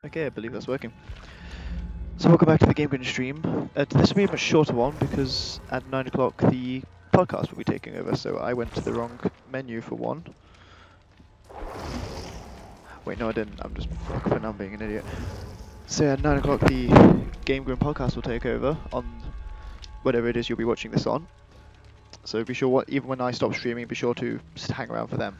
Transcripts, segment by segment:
Okay, I believe that's working. So welcome back to the Game Grin stream. This will be a much shorter one because at 9 o'clock the podcast will be taking over, so I went to the wrong menu for one. Wait, no I didn't, I'm just fucking now being an idiot. So at 9 o'clock the Game Grin podcast will take over on whatever it is you'll be watching this on. So be sure, even when I stop streaming, be sure to hang around for them.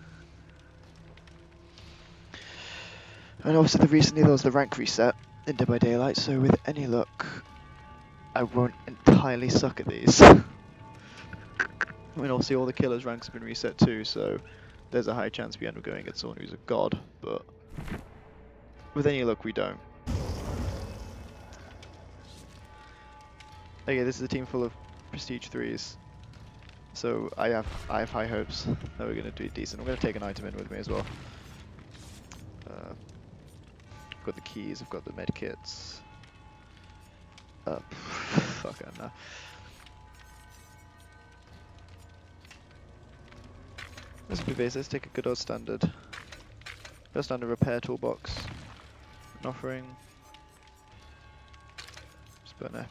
And obviously recently there was the rank reset in Dead by Daylight, so with any luck I won't entirely suck at these. I mean, obviously all the killers' ranks have been reset too, so there's a high chance we end up going against someone who's a god, but with any luck we don't. Okay, this is a team full of Prestige 3s, so I have high hopes that we're going to do decent. I'm going to take an item in with me as well. I've got the keys, I've got the med kits. Fuck, I don't know. Let's be basic, let's take a good old standard. First standard repair toolbox. An offering. Spawner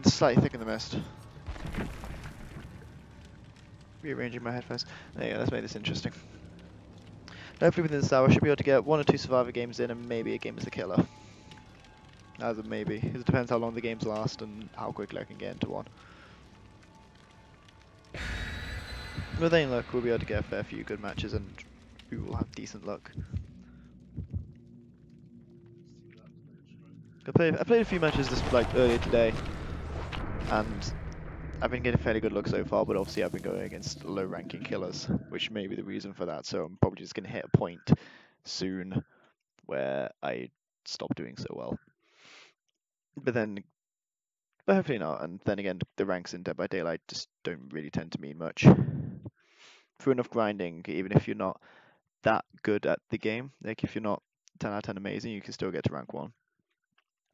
slightly thick in the mist. Rearranging my head first. There you go, let's make this interesting. Hopefully within this hour I should be able to get 1 or 2 survivor games in and maybe a game as the killer. As a maybe. It depends how long the games last and how quickly I can get into one. With any luck we'll be able to get a fair few good matches and we will have decent luck. I played a few matches earlier today and I've been getting fairly good luck so far, but obviously I've been going against low ranking killers, which may be the reason for that, so I'm probably just going to hit a point soon where I stop doing so well. But hopefully not, and then again, the ranks in Dead by Daylight just don't really tend to mean much. Through enough grinding, even if you're not that good at the game, like if you're not 10 out of 10 amazing, you can still get to rank 1.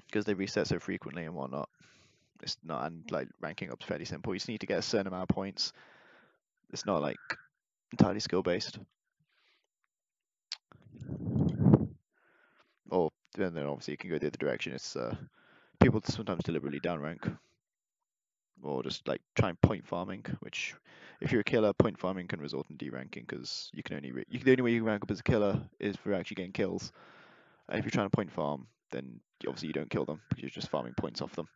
Because they reset so frequently and whatnot. It's not, and like ranking up's fairly simple. You just need to get a certain amount of points. It's not like entirely skill based. Or then obviously you can go the other direction. It's people sometimes deliberately downrank, or just like trying point farming. Which, if you're a killer, point farming can result in deranking because the only way you can rank up as a killer is for actually getting kills. And if you're trying to point farm, then obviously you don't kill them because you're just farming points off them.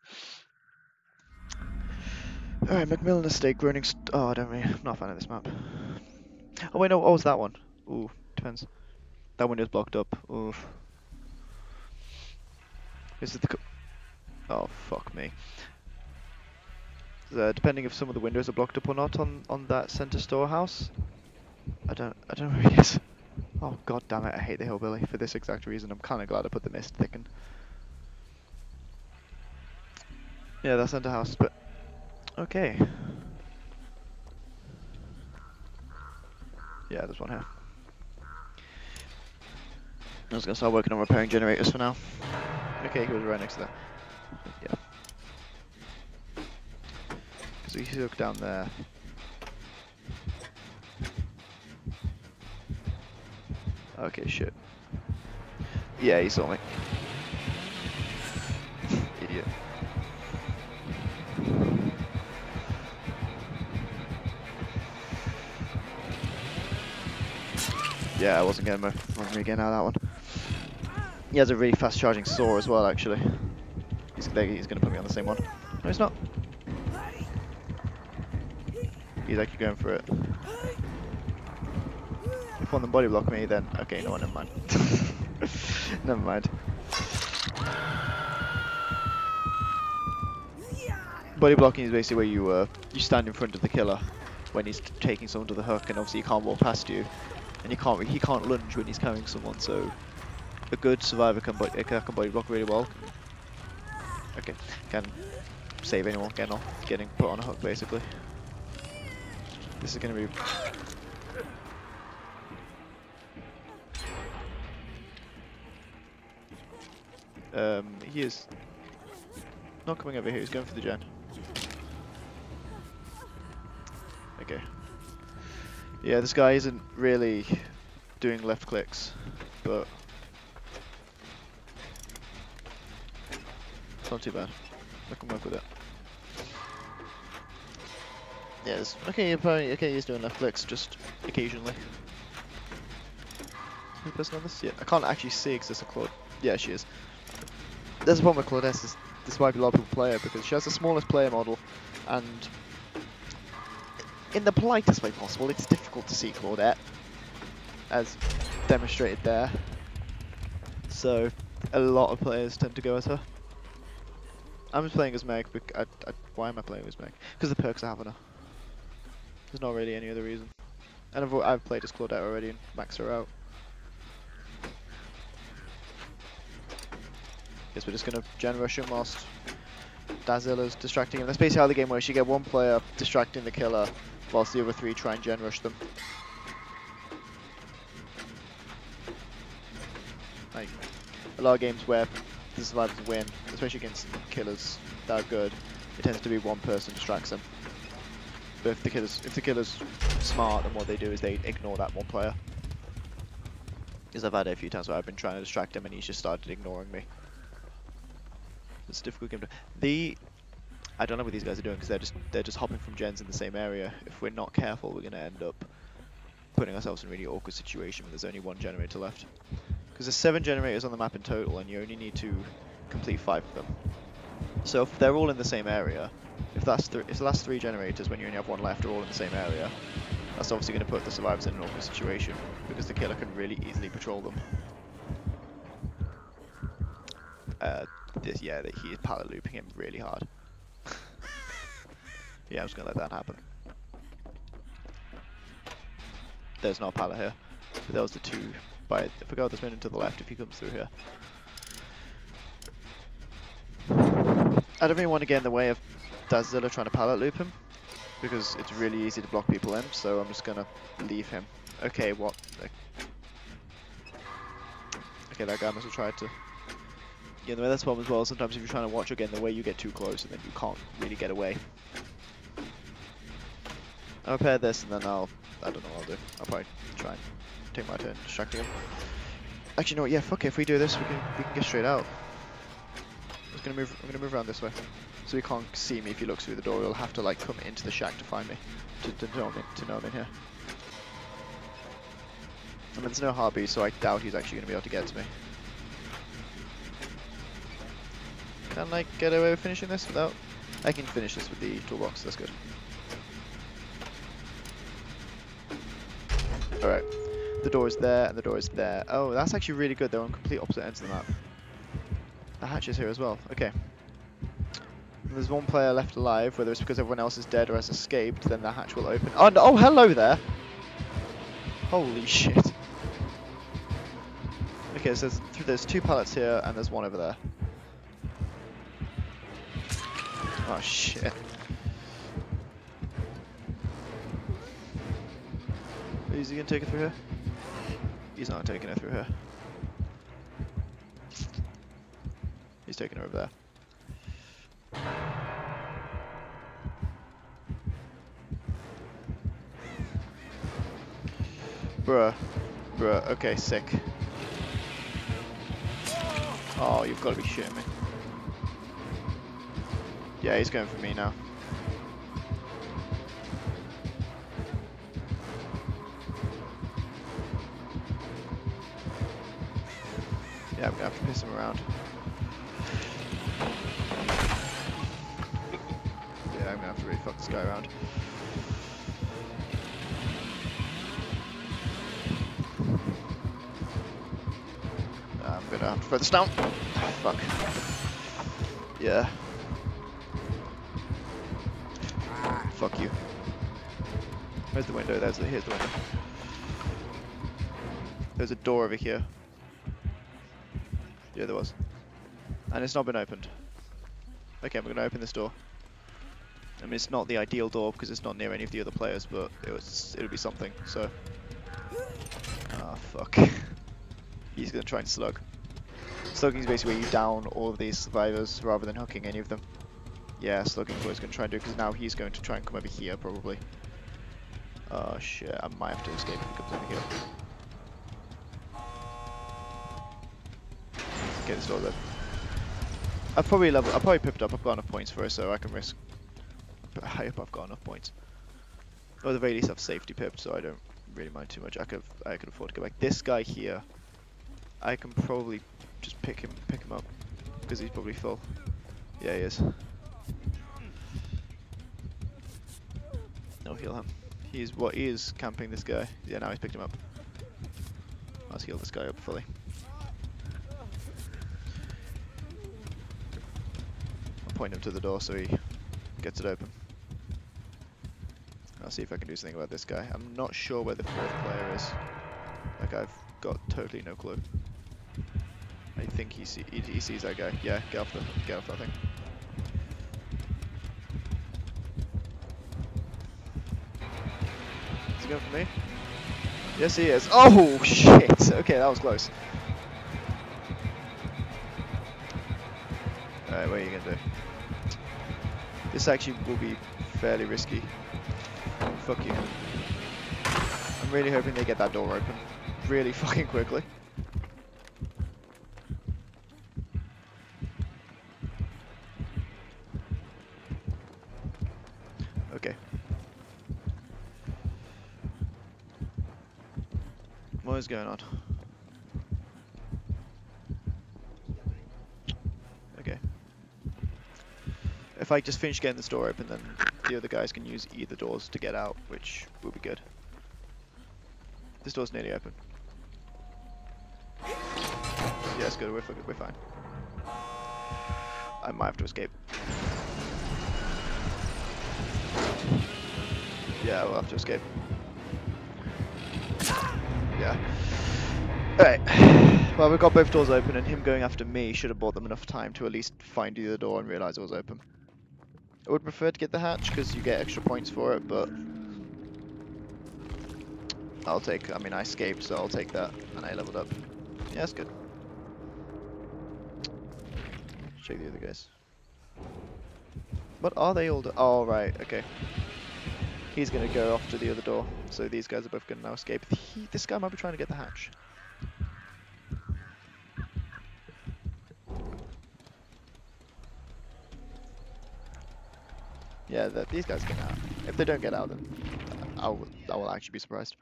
Alright, Macmillan Estate, Groaning. Oh, I don't really. I'm not a fan of this map. Oh wait, no. Oh, it's that one. Ooh, depends. That window's blocked up. Oof. Is it the? Oh fuck me. Depending if some of the windows are blocked up or not on that center storehouse. I don't know where he is. Oh god damn it! I hate the hillbilly for this exact reason. I'm kind of glad I put the mist thicken. Yeah, that center house, but okay. Yeah, there's one here. I was gonna start working on repairing generators for now. Okay, he was right next to that. Yeah. Because if you look down there. Okay, shit. Yeah, he saw me. Idiot. Yeah, I wasn't getting out of that one. He has a really fast charging saw as well, actually. He's gonna put me on the same one. No, he's not. He's actually going for it. If one of them body block me, then okay, no, never mind. Never mind. Body blocking is basically where you stand in front of the killer when he's taking someone to the hook, and obviously he can't walk past you, and he can't lunge when he's carrying someone. So a good survivor can body block really well. Okay, can save anyone getting put on a hook basically. This is gonna be. He is not coming over here, he's going for the gen. Okay. Yeah, this guy isn't really doing left clicks, but It's not too bad. I can work with it. Yes. Okay, apparently, okay, he's doing left clicks just occasionally. Who's the person on this? Yeah, I can't actually see because there's a Claude. Yeah, she is. There's a problem with Claudette. This is why a lot of people play her, because she has the smallest player model, and in the politest way possible, it's difficult to see Claudette, as demonstrated there. So a lot of players tend to go at her. I'm just playing as Meg. Why am I playing as Meg? Because the perks I have on her. There's not really any other reason. And I've played as Claudette already and maxed her out. Guess we're just gonna gen rush him whilst Dazilla's distracting him. That's basically how the game works. You get one player distracting the killer, whilst the other three try and gen rush them. Like a lot of games where the survivors win, especially against killers that are good, it tends to be one person distracts them. But if the killer's smart, then what they do is they ignore that one player. Because I've had it a few times where I've been trying to distract him and he's just started ignoring me. It's a difficult game to... I don't know what these guys are doing because they're just hopping from gens in the same area. If we're not careful, we're going to end up putting ourselves in a really awkward situation when there's only one generator left. Because there's 7 generators on the map in total, and you only need to complete 5 of them. So if they're all in the same area, if the last 3 generators, when you only have 1 left, are all in the same area, that's obviously going to put the survivors in an awkward situation because the killer can really easily patrol them. He is pallet looping him really hard. Yeah, I'm just gonna let that happen. There's no pallet here. But there was the 2 by. If we go this minute to the left, if he comes through here. I don't really want to get in the way of Dazilla trying to pallet loop him, because it's really easy to block people in, so I'm just gonna leave him. Okay, what? Okay, that guy must have tried to get in the way. That's the problem as well. Sometimes if you're trying to watch or get in the way, you get too close and then you can't really get away. I'll repair this and then I don't know what I'll do. I'll probably try and take my turn distracting him. Actually, you know what? Yeah, fuck it. If we do this, we can get straight out. I'm gonna move around this way, so he can't see me if he looks through the door. He'll have to like come into the shack to find me, to know I'm in here. And there's no heartbeat, so I doubt he's actually gonna be able to get to me. Can I get away with finishing this without? I can finish this with the toolbox. That's good. Alright, the door is there and the door is there. Oh, that's actually really good. They're on complete opposite ends of the map. The hatch is here as well. Okay. And there's one player left alive, whether it's because everyone else is dead or has escaped, then the hatch will open. Oh, no, oh hello there! Holy shit. Okay, so there's 2 pallets here and there's 1 over there. Oh shit. Is he gonna take it through here? He's not taking it through here. He's taking it over there. Bruh. Bruh, okay, sick. Oh, you've got to be shitting me. Yeah, he's going for me now. Yeah, I'm gonna have to piss him around. Yeah, I'm gonna have to really fuck this guy around. I'm gonna have to throw this down. Fuck. Yeah. Fuck you. Where's the window? Here's the window. There's a door over here. Yeah, there was. And it's not been opened. Okay, I'm going to open this door. I mean, it's not the ideal door because it's not near any of the other players, but it'll be something, so... Ah, fuck. He's going to try and slug. Slugging is basically where you down all of these survivors rather than hooking any of them. Yeah, slugging is what he's going to try and do, because now he's going to try and come over here, probably. Oh shit, I might have to escape if he comes over here. Okay, this door's open. I've probably pipped up. I've got enough points for it, so I can risk. But I hope I've got enough points. Or at the very least, I've safety pipped, so I don't really mind too much. I could afford to go back. This guy here, I can probably just pick him up because he's probably full. Yeah, he is. No, heal him. He is camping this guy. Yeah, now he's picked him up. Let's heal this guy up fully. I'll point him to the door so he gets it open. I'll see if I can do something about this guy. I'm not sure where the fourth player is. Like, I've got totally no clue. I think he sees that guy. Yeah, get off that thing. Is he going for me? Yes, he is. Oh shit! Okay, that was close. Alright, what are you gonna do? This actually will be fairly risky. Fuck you. I'm really hoping they get that door open really fucking quickly. Okay. What is going on? Okay. If I just finish getting this door open, then the other guys can use either doors to get out, which will be good. This door's nearly open. Yeah, it's good. We're fine. I might have to escape. Yeah, we'll have to escape. Yeah. Alright. Well, we've got both doors open, and him going after me should have bought them enough time to at least find the other door and realise it was open. I would prefer to get the hatch, because you get extra points for it, but I mean, I escaped, so I'll take that, and I leveled up. Yeah, that's good. Check the other guys. What are they all oh, right, okay. He's gonna go off to the other door, so these guys are both gonna now escape. This guy might be trying to get the hatch. Yeah, these guys get out. If they don't get out, then I will actually be surprised.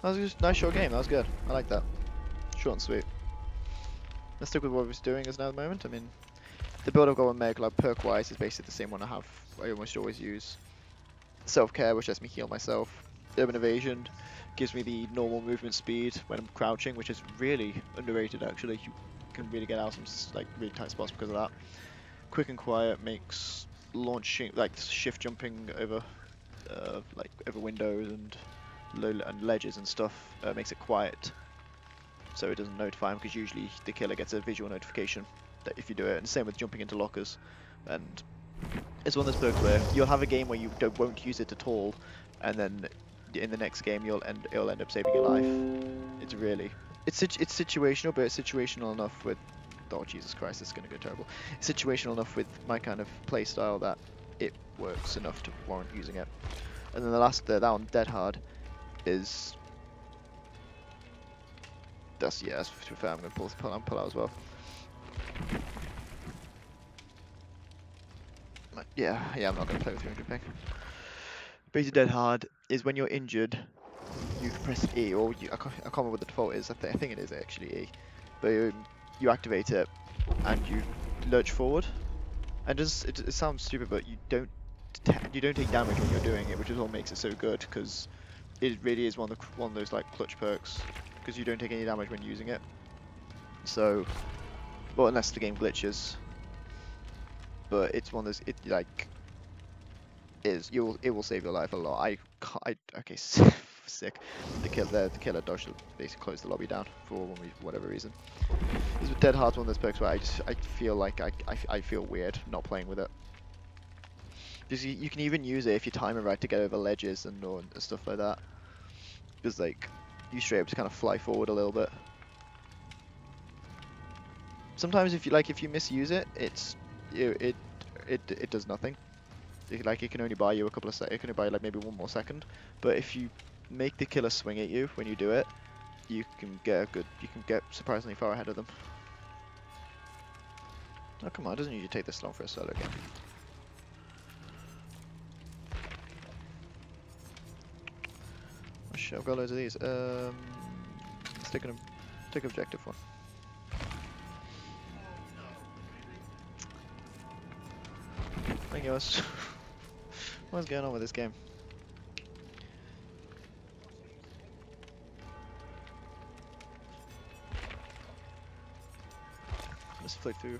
That was just a nice short game. That was good. I like that. Short and sweet. Let's stick with what we're doing as now at the moment. I mean, the build I've got with Meg, like perk-wise, is basically the same one I almost always use. Self-care, which lets me heal myself. Urban evasion gives me the normal movement speed when I'm crouching, which is really underrated actually. You can really get out some like really tight spots because of that. Quick and quiet makes launching, like shift jumping over like over windows and ledges and stuff, makes it quiet, so it doesn't notify him, because usually the killer gets a visual notification that if you do it. And same with jumping into lockers. And it's one of those perks where you'll have a game where you won't use it at all, and then in the next game it'll end up saving your life. It's situational, but it's situational enough with, oh Jesus Christ, this is gonna go terrible. It's situational enough with my kind of play style that it works enough to warrant using it. And then the last, that one, Dead Hard, is that's to be fair, I'm gonna pull out as well. Yeah, I'm not gonna play with 300 ping. Basically, Dead Hard is when you're injured, you can press E, or I can't remember what the default is. I think it is actually E, but you activate it and you lurch forward. And it sounds stupid, but you don't take damage when you're doing it, which is what makes it so good, because it really is one of those like clutch perks, because you don't take any damage when using it. So, well, unless the game glitches. But it's one of those, it will save your life a lot. Okay, sick. The killer dodged, basically closed the lobby down for whatever reason. This with Dead Hard's one of those perks where I feel like I feel weird not playing with it. Because you can even use it if you time it right to get over ledges and stuff like that. Because like you straight up to kind of fly forward a little bit. Sometimes if you misuse it, it does nothing. It can only buy you a couple of it can only buy you like maybe one more second. But if you make the killer swing at you when you do it, you can get surprisingly far ahead of them. Oh come on, it doesn't usually take this long for a solo game. Oh shit, I've got loads of these. Let's take objective one. Thank you guys. What's going on with this game? Let's flick through.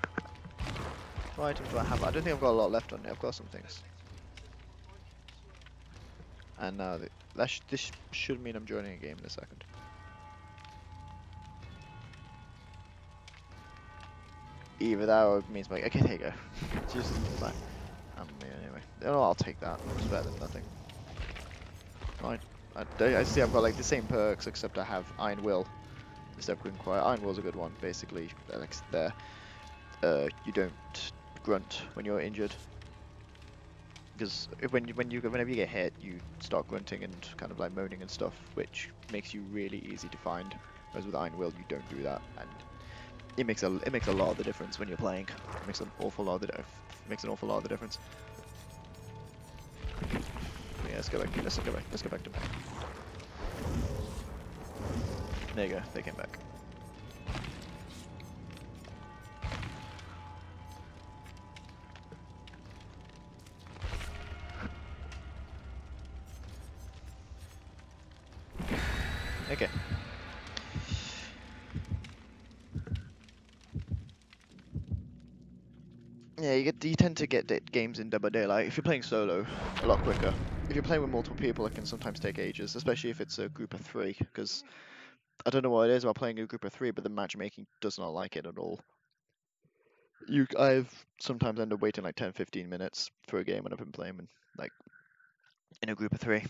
What items do I have? I don't think I've got a lot left on here. I've got some things. And now this should mean I'm joining a game in a second. Either that or it means like, okay, there you go. Just fine. Anyway. Oh, I'll take that. It's better than nothing. Right. I see I've got like the same perks except I have Iron Will instead of Green Quiet. Iron Will's a good one, basically. Like there. You don't grunt when you're injured. Because whenever you get hit, you start grunting and kind of like moaning and stuff, which makes you really easy to find. Whereas with Iron Will, you don't do that, and it makes a lot of the difference when you're playing. It makes an awful lot of the difference. Yeah, let's go back to back. There you go. They came back. Okay. Yeah, you tend to get games in double daylight if you're playing solo a lot quicker. If you're playing with multiple people, it can sometimes take ages, especially if it's a group of 3. Because I don't know what it is about playing a group of 3, but the matchmaking does not like it at all. I've sometimes ended up waiting like 10-15 minutes for a game when I've been playing like in a group of 3.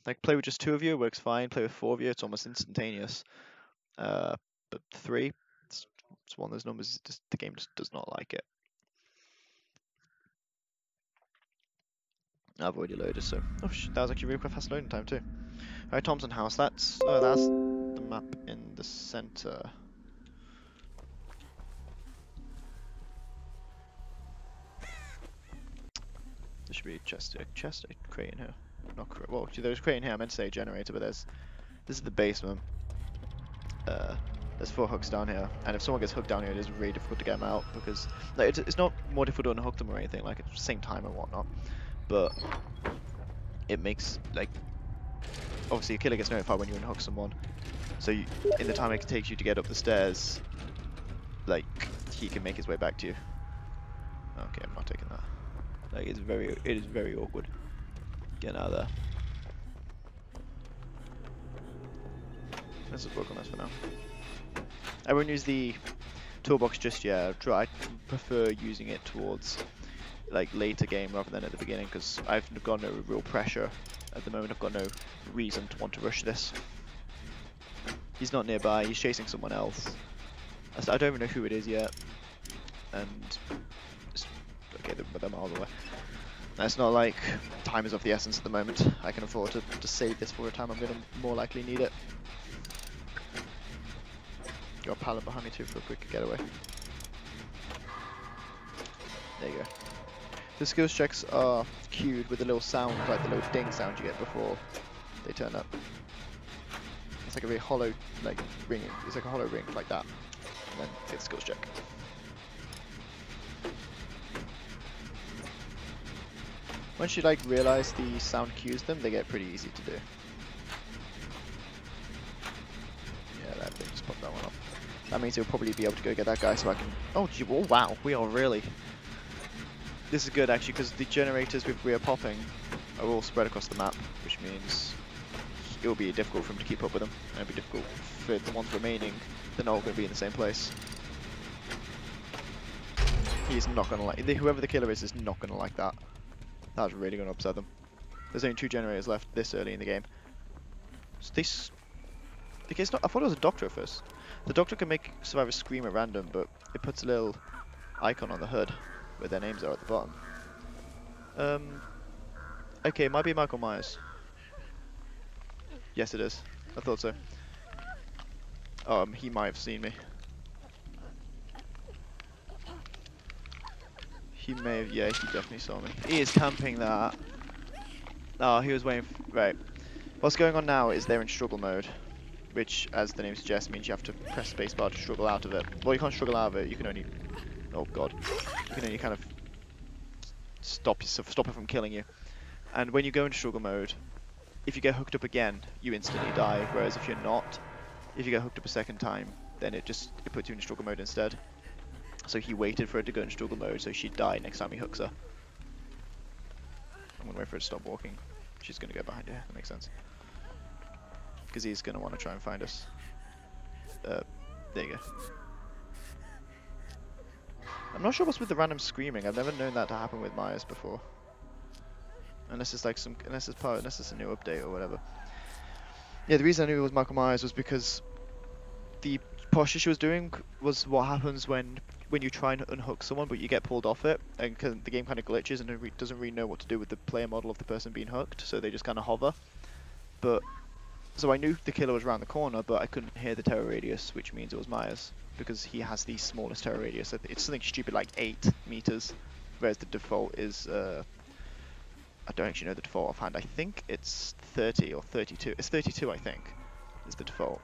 Like play with just 2 of you, it works fine. Play with 4 of you, it's almost instantaneous. But 3, it's one of those numbers. The game just does not like it. I've already loaded, so that was actually really quite fast loading time too. Alright, Thompson House. That's the map in the center. There should be a chest, a crate in here. Not crate. Well, there's a crate in here. I meant to say generator, but this is the basement. There's 4 hooks down here, and if someone gets hooked down here, it is really difficult to get them out because like, it's not more difficult to unhook them or anything. Like it's the same time and whatnot, but it makes like obviously a killer gets notified when you unhook someone. So in the time it takes you to get up the stairs, like he can make his way back to you. Okay, I'm not taking that. Like it is very awkward getting out of there. Let's just work on this for now. I won't use the toolbox just yet. I prefer using it towards like later game rather than at the beginning because I've got no real pressure at the moment. I've got no reason to want to rush this. He's not nearby. He's chasing someone else. I don't even know who it is yet. And okay, they're miles away. It's not like time is of the essence at the moment. I can afford to save this for a time I'm going to more likely need it. Got a pallet behind me too for a quick getaway. There you go. The skills checks are queued with a little sound, like the little ding sound you get before they turn up. It's like a very hollow, like ringing. It's like a hollow ring, like that. And then get the skills check. Once you like realize the sound cues them, they get pretty easy to do. Yeah, that thing just popped that one up. That means you'll probably be able to go get that guy so I can... Oh, wow, we are really... This is good actually, because the generators we are popping are all spread across the map, which means it will be difficult for him to keep up with them, and it'll be difficult for the ones remaining. They're not all going to be in the same place. He's not going to like... Whoever the killer is not going to like that. That's really going to upset them. There's only 2 generators left this early in the game. So this... Okay, it's not... I thought it was a doctor at first. The doctor can make survivors scream at random, but it puts a little icon on the hood where their names are at the bottom. Okay, it might be Michael Myers. Yes, it is. I thought so. He might have seen me. He may have, yeah, he definitely saw me. He is camping that. Oh, he was waiting right. What's going on now is they're in struggle mode, which, as the name suggests, means you have to press spacebar to struggle out of it. Well, you can't struggle out of it, you can only, oh god, you can only kind of stop it from killing you. And when you go into struggle mode, if you get hooked up again, you instantly die, whereas if you're not, if you get hooked up a second time, then it puts you in struggle mode instead. So he waited for her to go in struggle mode, so she'd die next time he hooks her. I'm gonna wait for her to stop walking. She's gonna go behind you. That makes sense. Because he's gonna want to try and find us. There you go. I'm not sure what's with the random screaming. I've never known that to happen with Myers before. Unless it's like unless it's a new update or whatever. Yeah, the reason I knew it was Michael Myers was because the posture she was doing was what happens when you try and unhook someone but you get pulled off it, and the game kind of glitches and it doesn't really know what to do with the player model of the person being hooked, so they just kind of hover. But so I knew the killer was around the corner, but I couldn't hear the terror radius, which means it was Myers, because he has the smallest terror radius. It's something stupid like 8 meters, whereas the default is I don't actually know the default offhand. I think it's 30 or 32. It's 32, I think, is the default.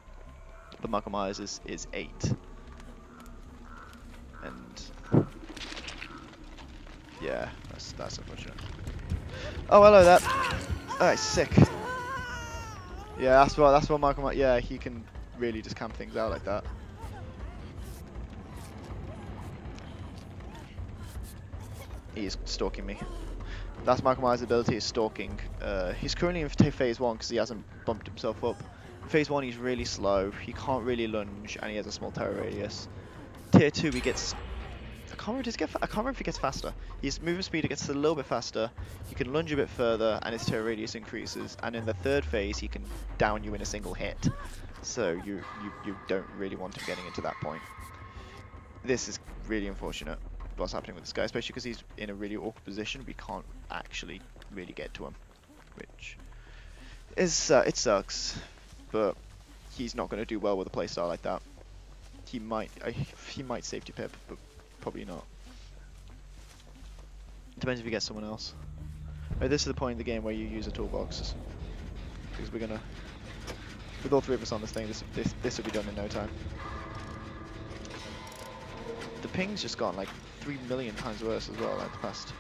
But Michael Myers is 8. And yeah, that's unfortunate. Oh, hello there. Oh, sick. Yeah, that's what Michael Myers. Yeah, he can really just camp things out like that. He is stalking me. That's Michael Myers' ability, is stalking. He's currently in phase 1 because he hasn't bumped himself up. In phase 1 he's really slow, he can't really lunge, and he has a small terror radius. Tier 2 he gets... I can't remember if he gets faster. His movement speed gets a little bit faster, he can lunge a bit further, and his terror radius increases. And in the 3rd phase he can down you in a single hit. So you don't really want him getting into that point. This is really unfortunate, what's happening with this guy, especially because he's in a really awkward position. We can't actually really get to him, which is it sucks, but he's not going to do well with a playstyle like that. He might safety pip, but probably not. Depends if you get someone else. Right, this is the point in the game where you use a toolbox, because we're gonna, with all 3 of us on this thing, this will be done in no time. The ping's just gotten like 3 million times worse as well, like the past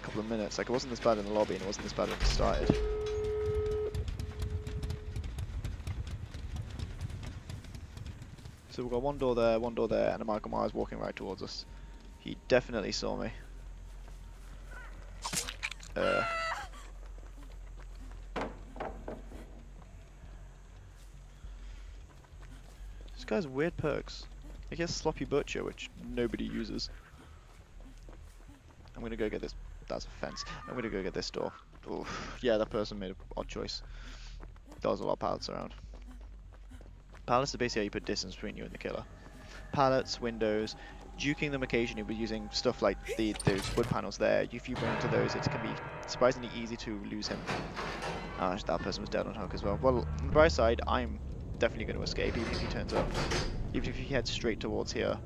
couple of minutes. Like, it wasn't this bad in the lobby and it wasn't this bad when it started. So we've got one door there, and a Michael Myers walking right towards us. He definitely saw me. This guy's weird perks. He gets Sloppy Butcher, which nobody uses. I'm gonna go get this. That's a fence. I'm gonna go get this door. Oof. Yeah, that person made an odd choice. There was a lot of pallets around. Pallets are basically how you put distance between you and the killer. Pallets, windows, juking them occasionally with using stuff like those wood panels there. If you run into those, it can be surprisingly easy to lose him. That person was dead on hook as well. Well, on the bright side, I'm definitely going to escape, even if he turns up. Even if he heads straight towards here,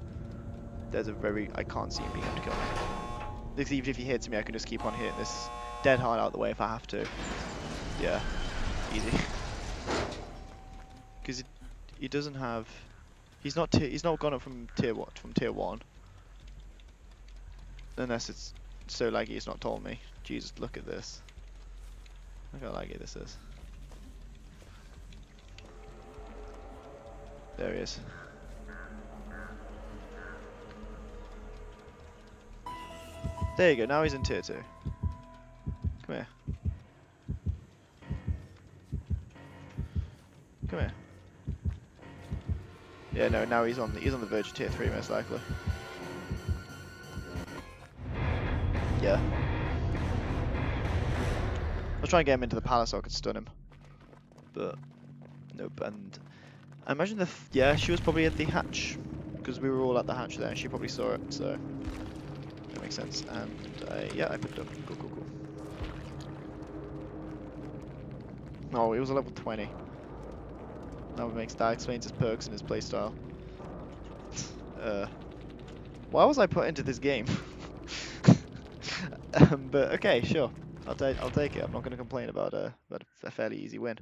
there's I can't see him being able to kill me. Even if he hits me, I can just keep on hitting this dead hard out of the way if I have to. Yeah, easy. Because he doesn't have... He's not gone up from tier 1. Unless it's so laggy it's not told me. Jesus, look at this. Look how laggy this is. There he is. There you go, now he's in tier 2. Come here. Come here. Yeah, no, now he's on the verge of tier 3 most likely. Yeah. I was trying to get him into the palace so I could stun him. But nope, and I imagine yeah, she was probably at the hatch. Because we were all at the hatch there and she probably saw it, so that makes sense. And yeah, I picked up. Cool. Oh, it was a level 20. That explains his perks and his playstyle. Uh, why was I put into this game? But okay, sure. I'll take it. I'm not going to complain about a fairly easy win.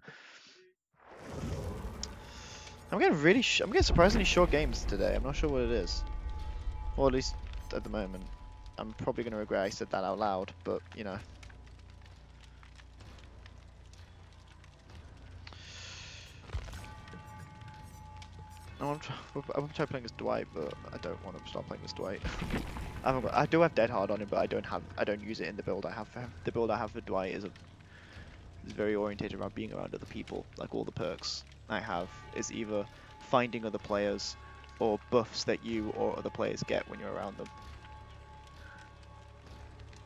I'm getting surprisingly short games today. I'm not sure what it is. Or at least at the moment. I'm probably going to regret I said that out loud, but you know. I want to try playing as Dwight, but I don't want to start playing as Dwight. I do have Dead Hard on it, but I don't use it in the build I have for him. The build I have for Dwight is very orientated around being around other people. Like all the perks I have is either finding other players or buffs that you or other players get when you're around them.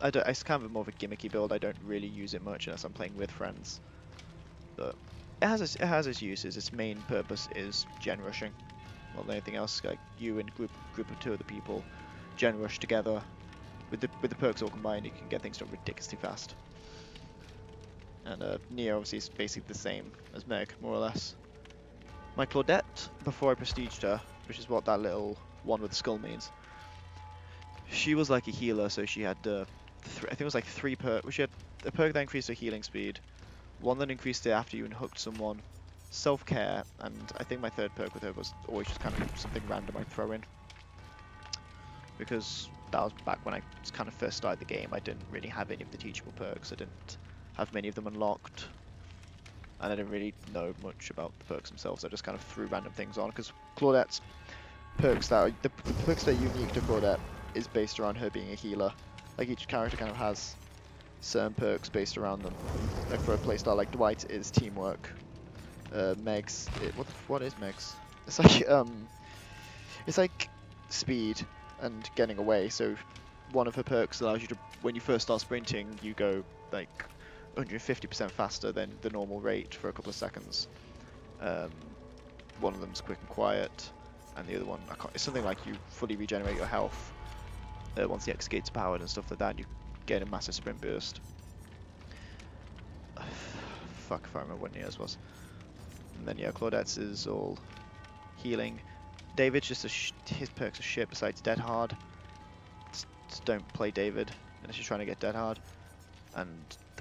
It's kind of more of a gimmicky build. I don't really use it much unless I'm playing with friends. But it has its uses. Its main purpose is gen rushing. More than anything else, like you and group of 2 other people gen rush together. With the perks all combined, you can get things done ridiculously fast. And Nia obviously is basically the same as Meg, more or less. My Claudette, before I prestiged her, which is what that little one with the skull means, she was like a healer, so she had I think it was like 3 perks. She had a perk that increased her healing speed, one that increased it after you hooked someone, self-care, and I think my 3rd perk with her was always just kind of something random I'd throw in. Because that was back when I kind of first started the game. I didn't really have any of the teachable perks. I didn't have many of them unlocked. And I didn't really know much about the perks themselves. I just kind of threw random things on, because Claudette's perks the perks that are unique to Claudette is based around her being a healer. Like each character kind of has certain perks based around them. Like for a playstyle like Dwight is teamwork. Meg's what is Meg's? It's like speed and getting away. So one of her perks allows you to, when you first start sprinting, you go like 150% faster than the normal rate for a couple of seconds. One of them's quick and quiet, and the other one, it's something like you fully regenerate your health once the X gate's powered and stuff like that. And you get a massive sprint burst. Fuck if I remember what Nia's was. And then yeah, Claudette's is all healing. David's just his perks are shit besides Dead Hard. Just don't play David unless you're trying to get Dead Hard. And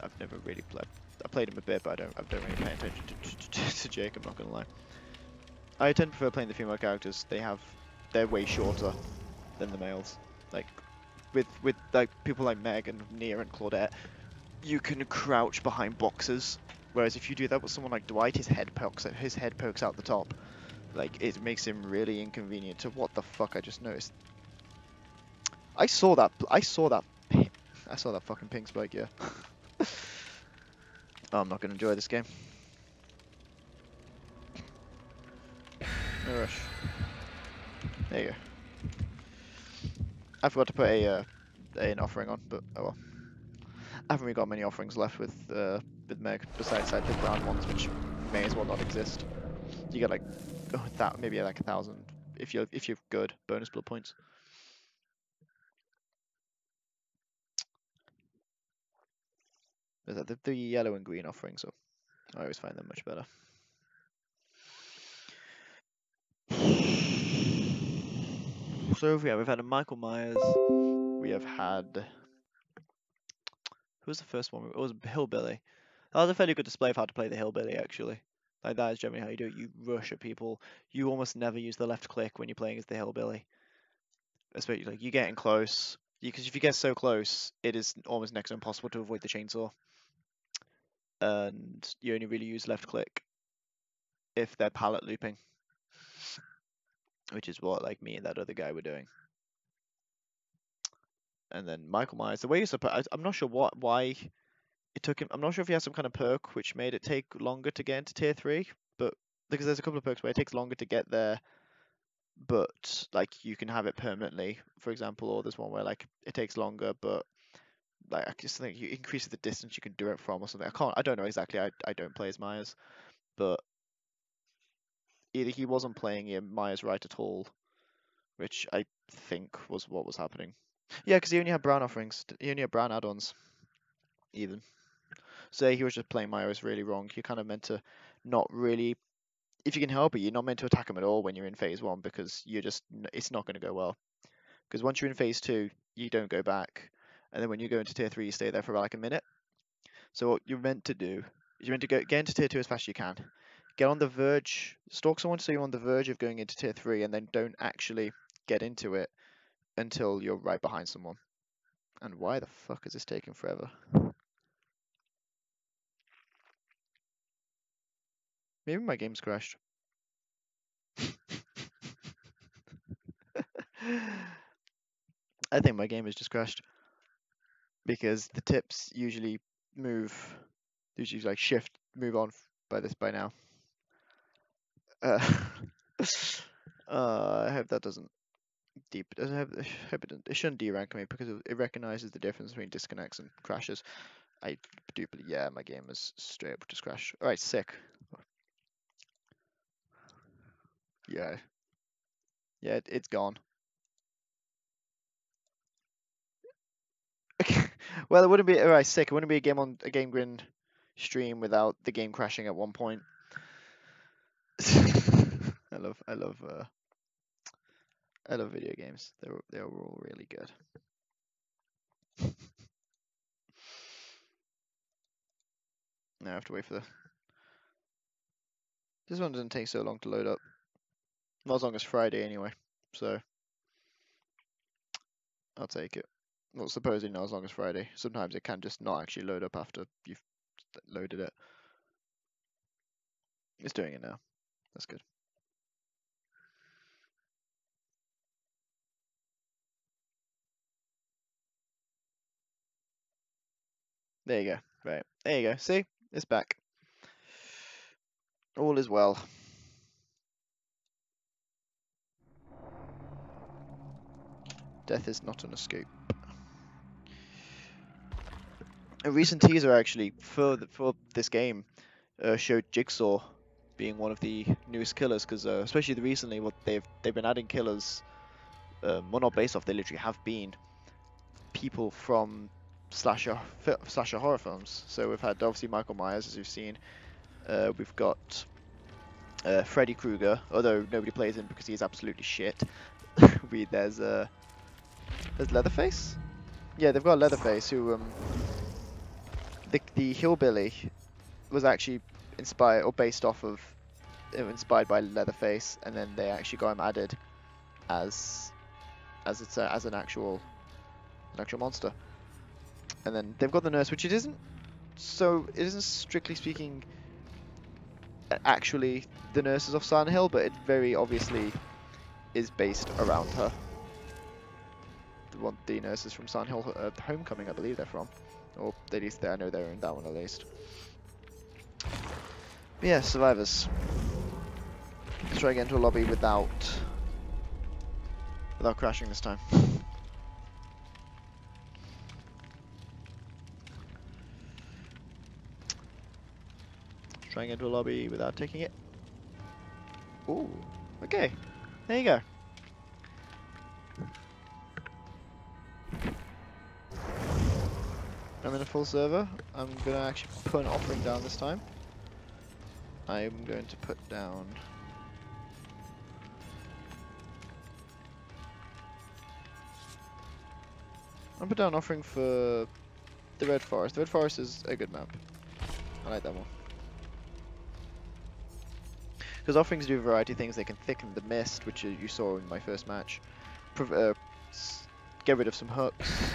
I've never really played. I played him a bit, but I don't really pay attention to Jake. I'm not gonna lie. I tend to prefer playing the female characters. They're way shorter than the males. Like with like people like Meg and Nia and Claudette, you can crouch behind boxes. Whereas if you do that with someone like Dwight, his head pokes out the top. Like it makes him really inconvenient. To what the fuck I just noticed. I saw that fucking ping spike. Yeah. Oh, I'm not gonna enjoy this game. No rush. There you go. I forgot to put an offering on, but oh well. I haven't really got many offerings left with Meg, besides like the brown ones, which may as well not exist. You get like maybe like 1,000 if you're good bonus blood points. There's the yellow and green offerings, so I always find them much better. So yeah, we've had a Michael Myers. We have had, who was the first one? It was Hillbilly. That was a fairly good display of how to play the Hillbilly, actually. Like that is generally how you do it. You rush at people. You almost never use the left click when you're playing as the Hillbilly. Especially like you getting close. Because if you get so close, it is almost next to impossible to avoid the chainsaw. And you only really use left click if they're pallet looping, which is what like me and that other guy were doing. And then Michael Myers, the way you're supposed, I'm not sure why it took him. I'm not sure if he has some kind of perk which made it take longer to get into tier 3, but because there's a couple of perks where it takes longer to get there, but like you can have it permanently, for example, or there's one where like it takes longer, but like I just think you increase the distance you can do it from or something. I don't know exactly. I don't play as Myers, but either he wasn't playing Myers right at all, which I think was what was happening. Yeah, because he only had brown offerings. He only had brown add-ons, even. So he was just playing Myers really wrong. You're kind of meant to not really. if you can help it, you're not meant to attack them at all when you're in phase 1 because it's not going to go well. Because once you're in phase 2, you don't go back, and then when you go into tier 3, you stay there for about like a minute. So what you're meant to do is you're meant to get into tier 2 as fast as you can. Get on the verge, stalk someone so you're on the verge of going into tier 3, and then don't actually get into it until you're right behind someone. And why the fuck is this taking forever? Maybe my game's crashed. I think my game has just crashed because the tips usually usually like shift, move on by now. Uh, I hope that doesn't I hope it shouldn't derank me because it recognizes the difference between disconnects and crashes. I do, but yeah, my game is straight up just crashed. All right, sick. Yeah, yeah, it's gone. Well, it wouldn't be alright. Sick. It wouldn't be a game on a Game Grin stream without the game crashing at one point. I love video games. They're all really good. Now I have to wait for this one doesn't take so long to load up. Not as long as Friday anyway. So I'll take it. Well, supposedly not as long as Friday. Sometimes it can just not actually load up after you've loaded it. It's doing it now. That's good. There you go. Right. There you go. See? It's back. All is well. Death is not an escape. A recent teaser actually for this game showed Jigsaw being one of the newest killers because especially recently what they've been adding killers well not based off, they literally have been people from slasher horror films. So we've had obviously Michael Myers, as you've seen. We've got Freddy Krueger, although nobody plays him because he's absolutely shit. There's Leatherface. Yeah, they've got Leatherface, who the hillbilly was actually inspired or based off of inspired by Leatherface, and then they actually got him added as an actual monster. And then they've got the nurse, which it isn't strictly speaking actually the nurses of Silent Hill, but it very obviously is based around her. The nurses from Silent Hill Homecoming, I believe they're from, or at least I know they're in that one at least. But yeah, survivors. Let's try to get into a lobby without crashing this time. Let's try and get into a lobby without taking it. Ooh, okay. There you go. I'm in a full server. I'm going to actually put an offering down this time. I'm going to put down... I'll put down an offering for the Red Forest. The Red Forest is a good map. I like that one. Because offerings do a variety of things. They can thicken the mist, which you saw in my first match. Get rid of some hooks.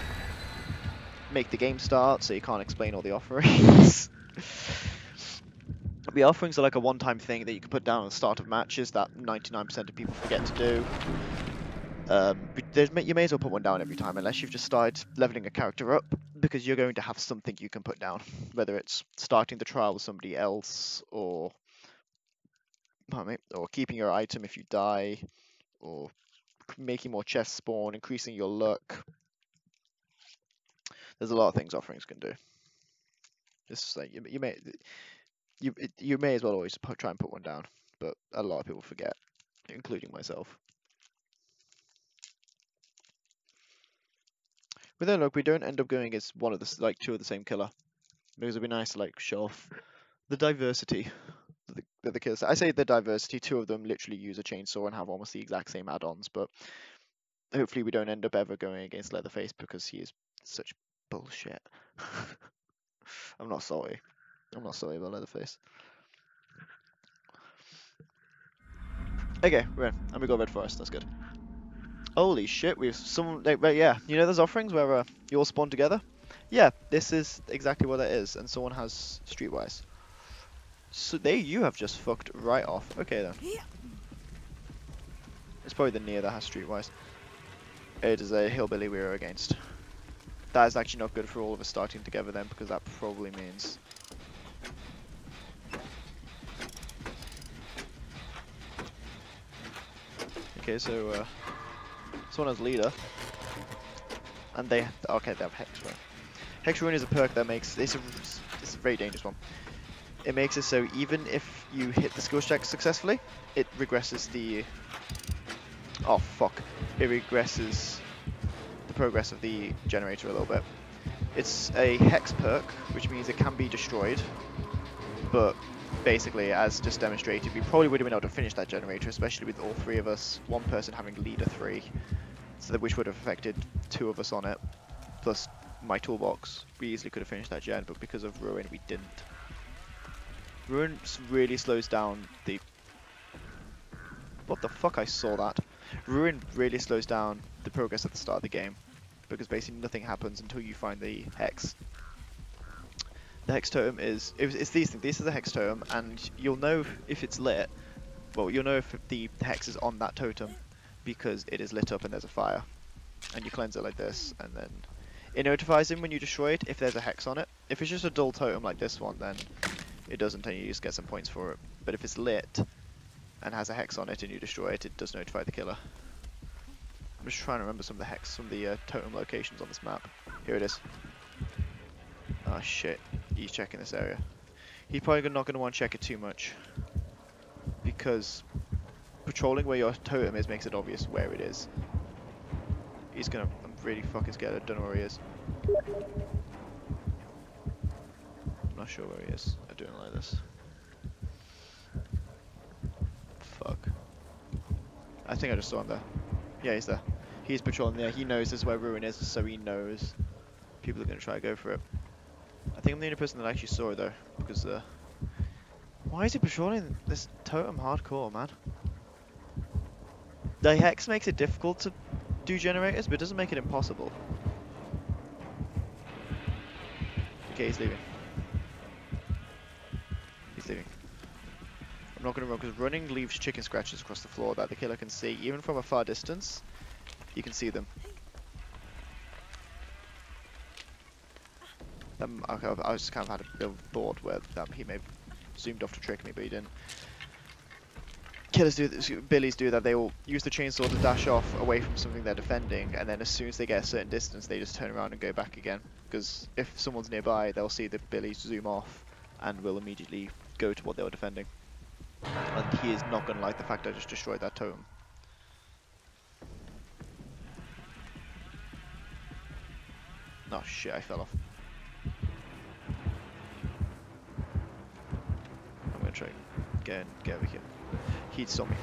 Make the game start so you can't explain all the offerings. The offerings are like a one-time thing that you can put down at the start of matches that 99% of people forget to do. You may as well put one down every time unless you've just started leveling a character up, because you're going to have something you can put down, whether it's starting the trial with somebody else, or keeping your item if you die, or making more chests spawn, increasing your luck. There's a lot of things offerings can do. It's like you may as well always try and put one down, but a lot of people forget, including myself. But then look, we don't end up going as two of the same killer, because it'd be nice to show off the diversity the kills. I say the diversity. Two of them literally use a chainsaw and have almost the exact same add-ons, but hopefully we don't end up ever going against Leatherface because he is such bullshit. I'm not sorry. I'm not sorry about Leatherface. Okay, we're in, and we got Red Forest. That's good. Holy shit, we've some like, but yeah, you know those offerings where you all spawn together? Yeah, this is exactly what that is, and someone has Streetwise. So you have just fucked right off. Okay then. It's probably the Nia that has Streetwise. It is a hillbilly we are against. That is actually not good for all of us starting together then, because that probably means... Okay, so someone has leader. And they have Hex Ruin. Hex Ruin is a perk that makes... It's a very dangerous one. It makes it so even if you hit the skill check successfully, it regresses the... Oh fuck. It regresses the progress of the generator a little bit. It's a hex perk, which means it can be destroyed, but basically, as just demonstrated, we probably would have been able to finish that generator, especially with all three of us, one person having leader 3, so that which would have affected 2 of us on it, plus my toolbox. We easily could have finished that gen, but because of Ruin, we didn't. Ruin really slows down the... What the fuck, I saw that. Ruin really slows down the progress at the start of the game, because basically nothing happens until you find the hex. The hex totem is, it's these things, this is a hex totem, and you'll know if it's lit, well, you'll know if the hex is on that totem, because it is lit up and there's a fire. And you cleanse it like this, and then it notifies him when you destroy it if there's a hex on it. If it's just a dull totem like this one, then it doesn't, and you just get some points for it. But if it's lit, and has a hex on it and you destroy it, it does notify the killer. I'm just trying to remember some of the hex, some of the totem locations on this map. Here it is. Oh shit, he's checking this area. He's probably not going to want to check it too much, because patrolling where your totem is makes it obvious where it is. He's gonna, I'm really fucking scared, I don't know where he is. I'm not sure where he is. I don't like this. Fuck. I think I just saw him there. Yeah, he's there. He's patrolling there. He knows this is where Ruin is, so he knows people are going to try to go for it. I think I'm the only person that actually saw it though, because why is he patrolling this totem hardcore, man? The hex makes it difficult to do generators, but it doesn't make it impossible. Okay, he's leaving. He's leaving. I'm not going to run, because running leaves chicken scratches across the floor that the killer can see. Even from a far distance, you can see them. Okay, I just kind of had a bit of thought where he may have zoomed off to trick me, but he didn't. Killers do this, Billies do that. They will use the chainsaw to dash off away from something they're defending, and then as soon as they get a certain distance, they just turn around and go back again. Because if someone's nearby, they'll see the Billies zoom off, and will immediately go to what they were defending. And he is not going to like the fact I just destroyed that totem. Oh shit, I fell off. I'm going to try and get over here. He'd saw me.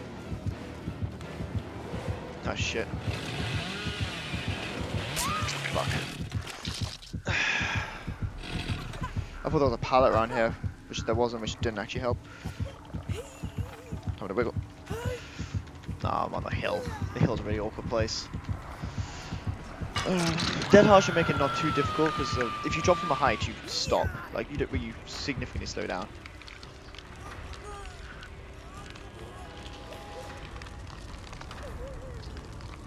Oh shit. Fuck. I thought there was a pallet around here, which there wasn't, which didn't actually help. Time to wiggle. Nah, I'm on the hill. The hill's a really awkward place. Dead hard should make it not too difficult, because if you drop from a height, you stop. Like, you significantly slow down.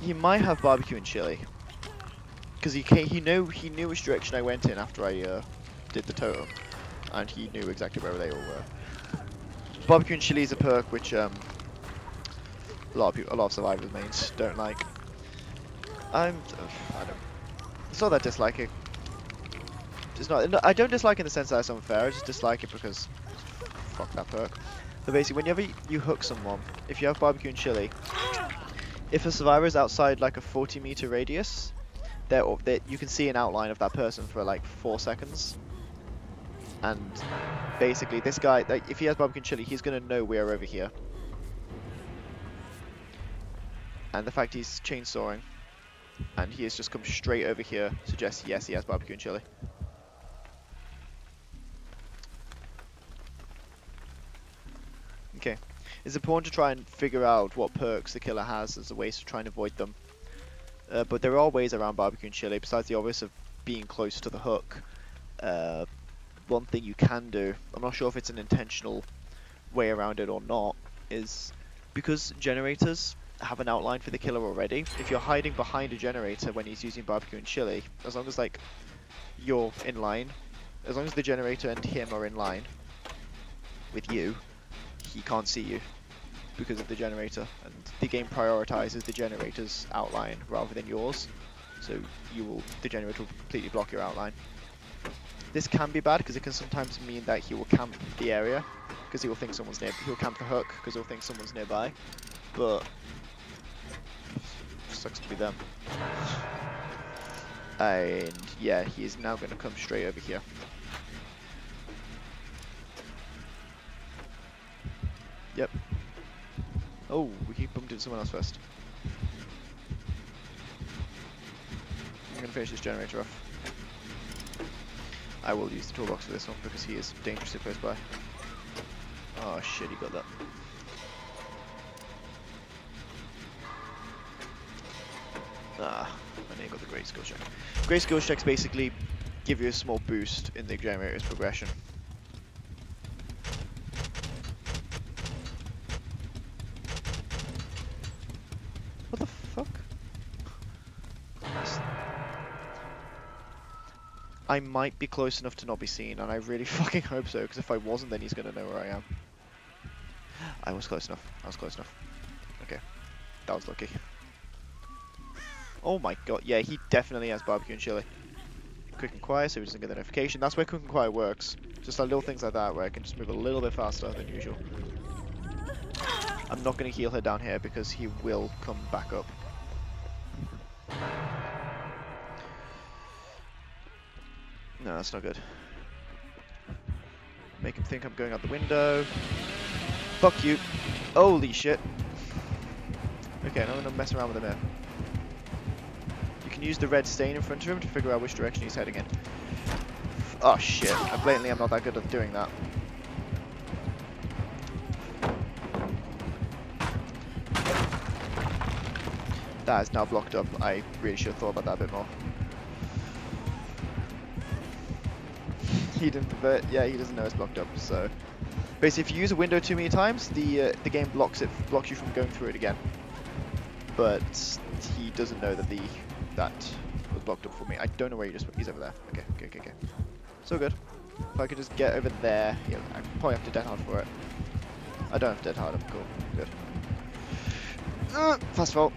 He might have barbecue and chili, because he knew which direction I went in after I did the totem, and he knew exactly where they all were. Barbecue and chili is a perk which a lot of survivors mains don't like. It's not that I dislike it. It's not. No, I don't dislike it in the sense that it's unfair. I just dislike it because fuck that perk. But basically, whenever you hook someone, if you have barbecue and chili, if a survivor is outside like a 40-meter radius, you can see an outline of that person for like 4 seconds. And basically, this guy, like, if he has barbecue and chili, he's going to know we're over here. And the fact he's chainsawing and he has just come straight over here suggests yes, he has barbecue and chili. Okay. It's important to try and figure out what perks the killer has as a way to try and avoid them. But there are ways around barbecue and chili, besides the obvious of being close to the hook. One thing you can do, I'm not sure if it's an intentional way around it or not, is because generators have an outline for the killer already, if you're hiding behind a generator when he's using barbecue and chili, as long as like you're in line, as long as the generator and him are in line with you, he can't see you because of the generator, and the game prioritizes the generator's outline rather than yours, so the generator will completely block your outline. This can be bad because it can sometimes mean that he will camp the area because he will think someone's near. He'll camp the hook because he'll think someone's nearby, but sucks to be them. And yeah, he is now going to come straight over here. Yep. Oh, he bumped into someone else first. I'm going to finish this generator off. I will use the toolbox for this one because he is dangerously close by. Oh shit, he got that. Ah, and he got the great skill check. Great skill checks basically give you a small boost in the generator's progression. What the fuck? I might be close enough to not be seen, and I really fucking hope so, because if I wasn't, then he's gonna know where I am. I was close enough. I was close enough. Okay. That was lucky. Oh my god, yeah, he definitely has barbecue and chili. Quick and quiet, so he doesn't get the notification. That's where quick and quiet works. Just like little things like that, where I can just move a little bit faster than usual. I'm not going to heal her down here because he will come back up. No, that's not good. Make him think I'm going out the window. Fuck you. Holy shit. Okay, now I'm going to mess around with him here. You can use the red stain in front of him to figure out which direction he's heading in. Oh shit, I blatantly am not that good at doing that. That is now blocked up. I really should have thought about that a bit more. He didn't, but yeah, he doesn't know it's blocked up. So basically, if you use a window too many times, the game blocks you from going through it again. But he doesn't know that that was blocked up for me. I don't know where he's over there. Okay. So good. If I could just get over there, yeah, I probably have to dead hard for it. I don't have to dead hard. I'm cool. Good. Fast fall.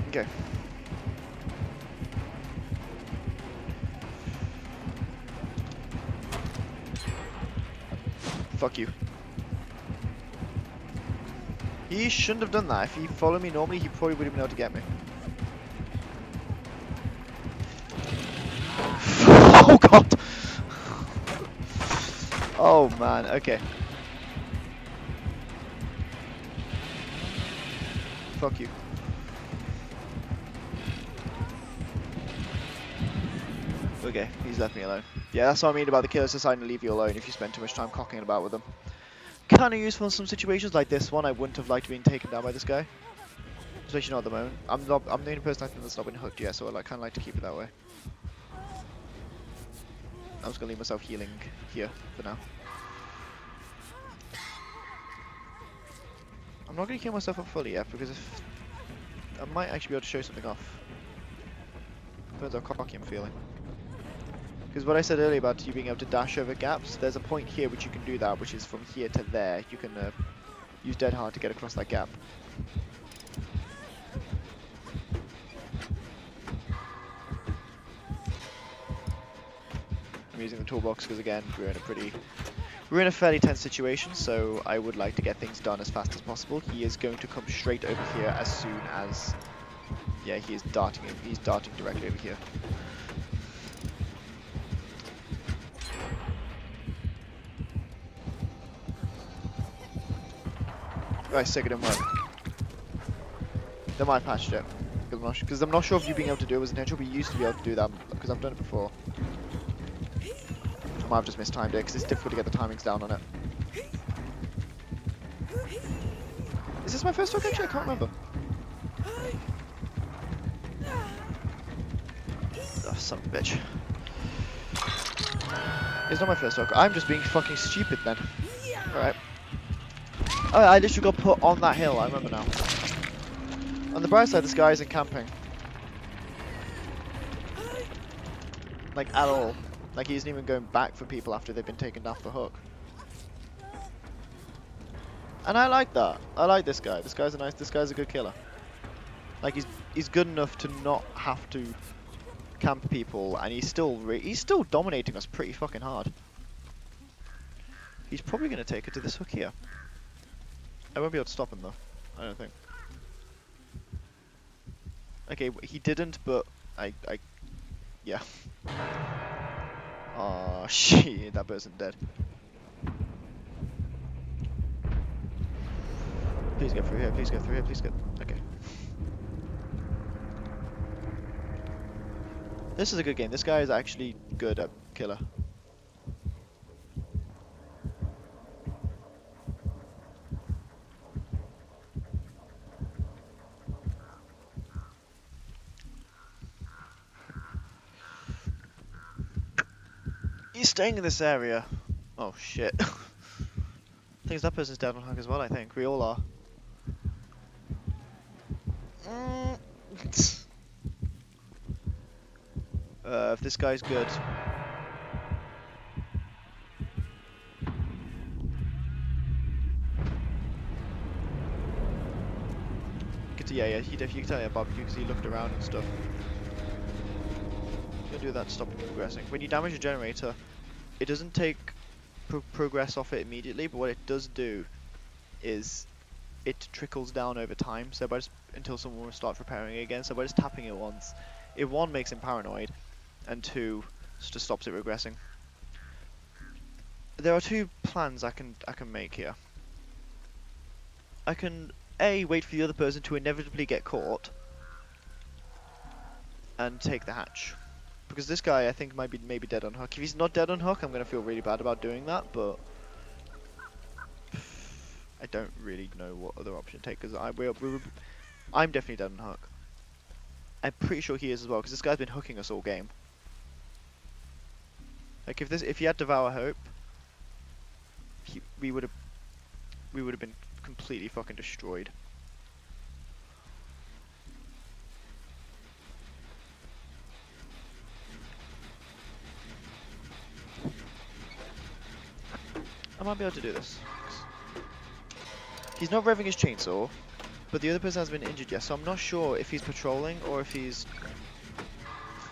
Okay. Fuck you. He shouldn't have done that. If he followed me normally, he probably would have been able to get me. Oh god! Oh man, okay. Fuck you. Okay, he's left me alone. Yeah, that's what I mean about the killers deciding to leave you alone if you spend too much time cocking about with them. Kind of useful in some situations like this one. I wouldn't have liked being taken down by this guy. Especially not at the moment. I'm the only person I think that's not been hooked yet, so I kind of like to keep it that way. I'm just going to leave myself healing here for now. I'm not going to heal myself up fully yet, because if I might actually be able to show something off. Depends how cocky I'm feeling. Because what I said earlier about you being able to dash over gaps, there's a point here which you can do that, which is from here to there. You can use dead hard to get across that gap. I'm using the toolbox because again, we're in a fairly tense situation, so I would like to get things done as fast as possible. He is going to come straight over here as soon as, yeah, he's darting directly over here. Right, sick, it didn't work. They might have patched it. Because I'm not sure if you being able to do it was intentional, but you used to be able to do that, because I've done it before. I might have just mistimed it, because it's difficult to get the timings down on it. Is this my first talk actually? I can't remember. Oh, son of a bitch. It's not my first talk. I'm just being fucking stupid then. Alright. Oh, I literally got put on that hill, I remember now. On the bright side, this guy isn't camping. Like, at all. Like, he isn't even going back for people after they've been taken off the hook. And I like that. I like this guy. This guy's a good killer. Like, he's good enough to not have to camp people, and he's still dominating us pretty fucking hard. He's probably going to take it to this hook here. I won't be able to stop him though. I don't think. Okay, he didn't, but yeah. Oh shit, that person's dead. Please get through here, please get through here, please get... Okay. This is a good game. This guy is actually good at killer. He's staying in this area. Oh shit. I think that person's dead on hook as well, I think. We all are. If this guy's good. Yeah, you can tell he had barbecue because he looked around and stuff. You'll do that to stop him progressing. When you damage a generator, it doesn't take progress off it immediately, but what it does do is it trickles down over time. So by just until someone starts repairing it again. So by just tapping it once, it one makes him paranoid, and two just stops it regressing. There are two plans I can make here. I can wait for the other person to inevitably get caught and take the hatch. Because this guy, I think, might be maybe dead on hook. If he's not dead on hook, I'm going to feel really bad about doing that, but I don't really know what other option to take, because I'm definitely dead on hook. I'm pretty sure he is as well, because this guy's been hooking us all game. Like, if he had Devour Hope, we would have been completely fucking destroyed. I might be able to do this. He's not revving his chainsaw, but the other person hasn't been injured yet, so I'm not sure if he's patrolling or if he's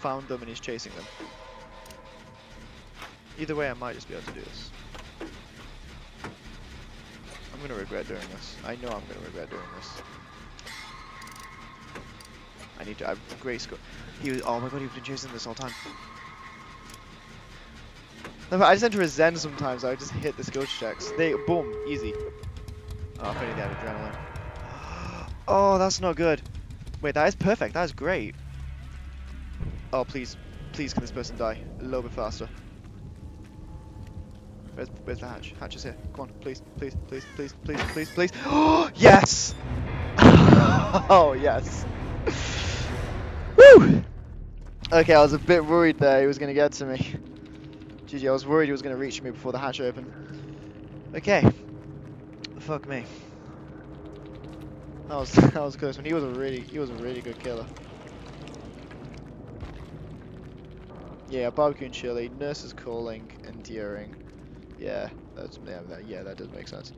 found them and he's chasing them. Either way, I might just be able to do this. I'm gonna regret doing this. I know I'm gonna regret doing this. I need to. I have great score. Oh my god, he's been chasing this all time. No, I just enter a zen sometimes. I just hit the skill checks. Boom, easy. Oh, if only they had adrenaline. Oh, that's not good. Wait, that is perfect. That is great. Oh, please, please, can this person die a little bit faster? Where's the hatch? Hatch is here. Come on, please, please, please, please, please, please, please. Oh, yes! Oh, yes. Woo! Okay, I was a bit worried there he was going to get to me. GG, I was worried he was going to reach me before the hatch opened. Okay. Fuck me. That was close. When he was a really good killer. Yeah, barbecue and chili, nurse is calling, endearing. Yeah, that does make sense.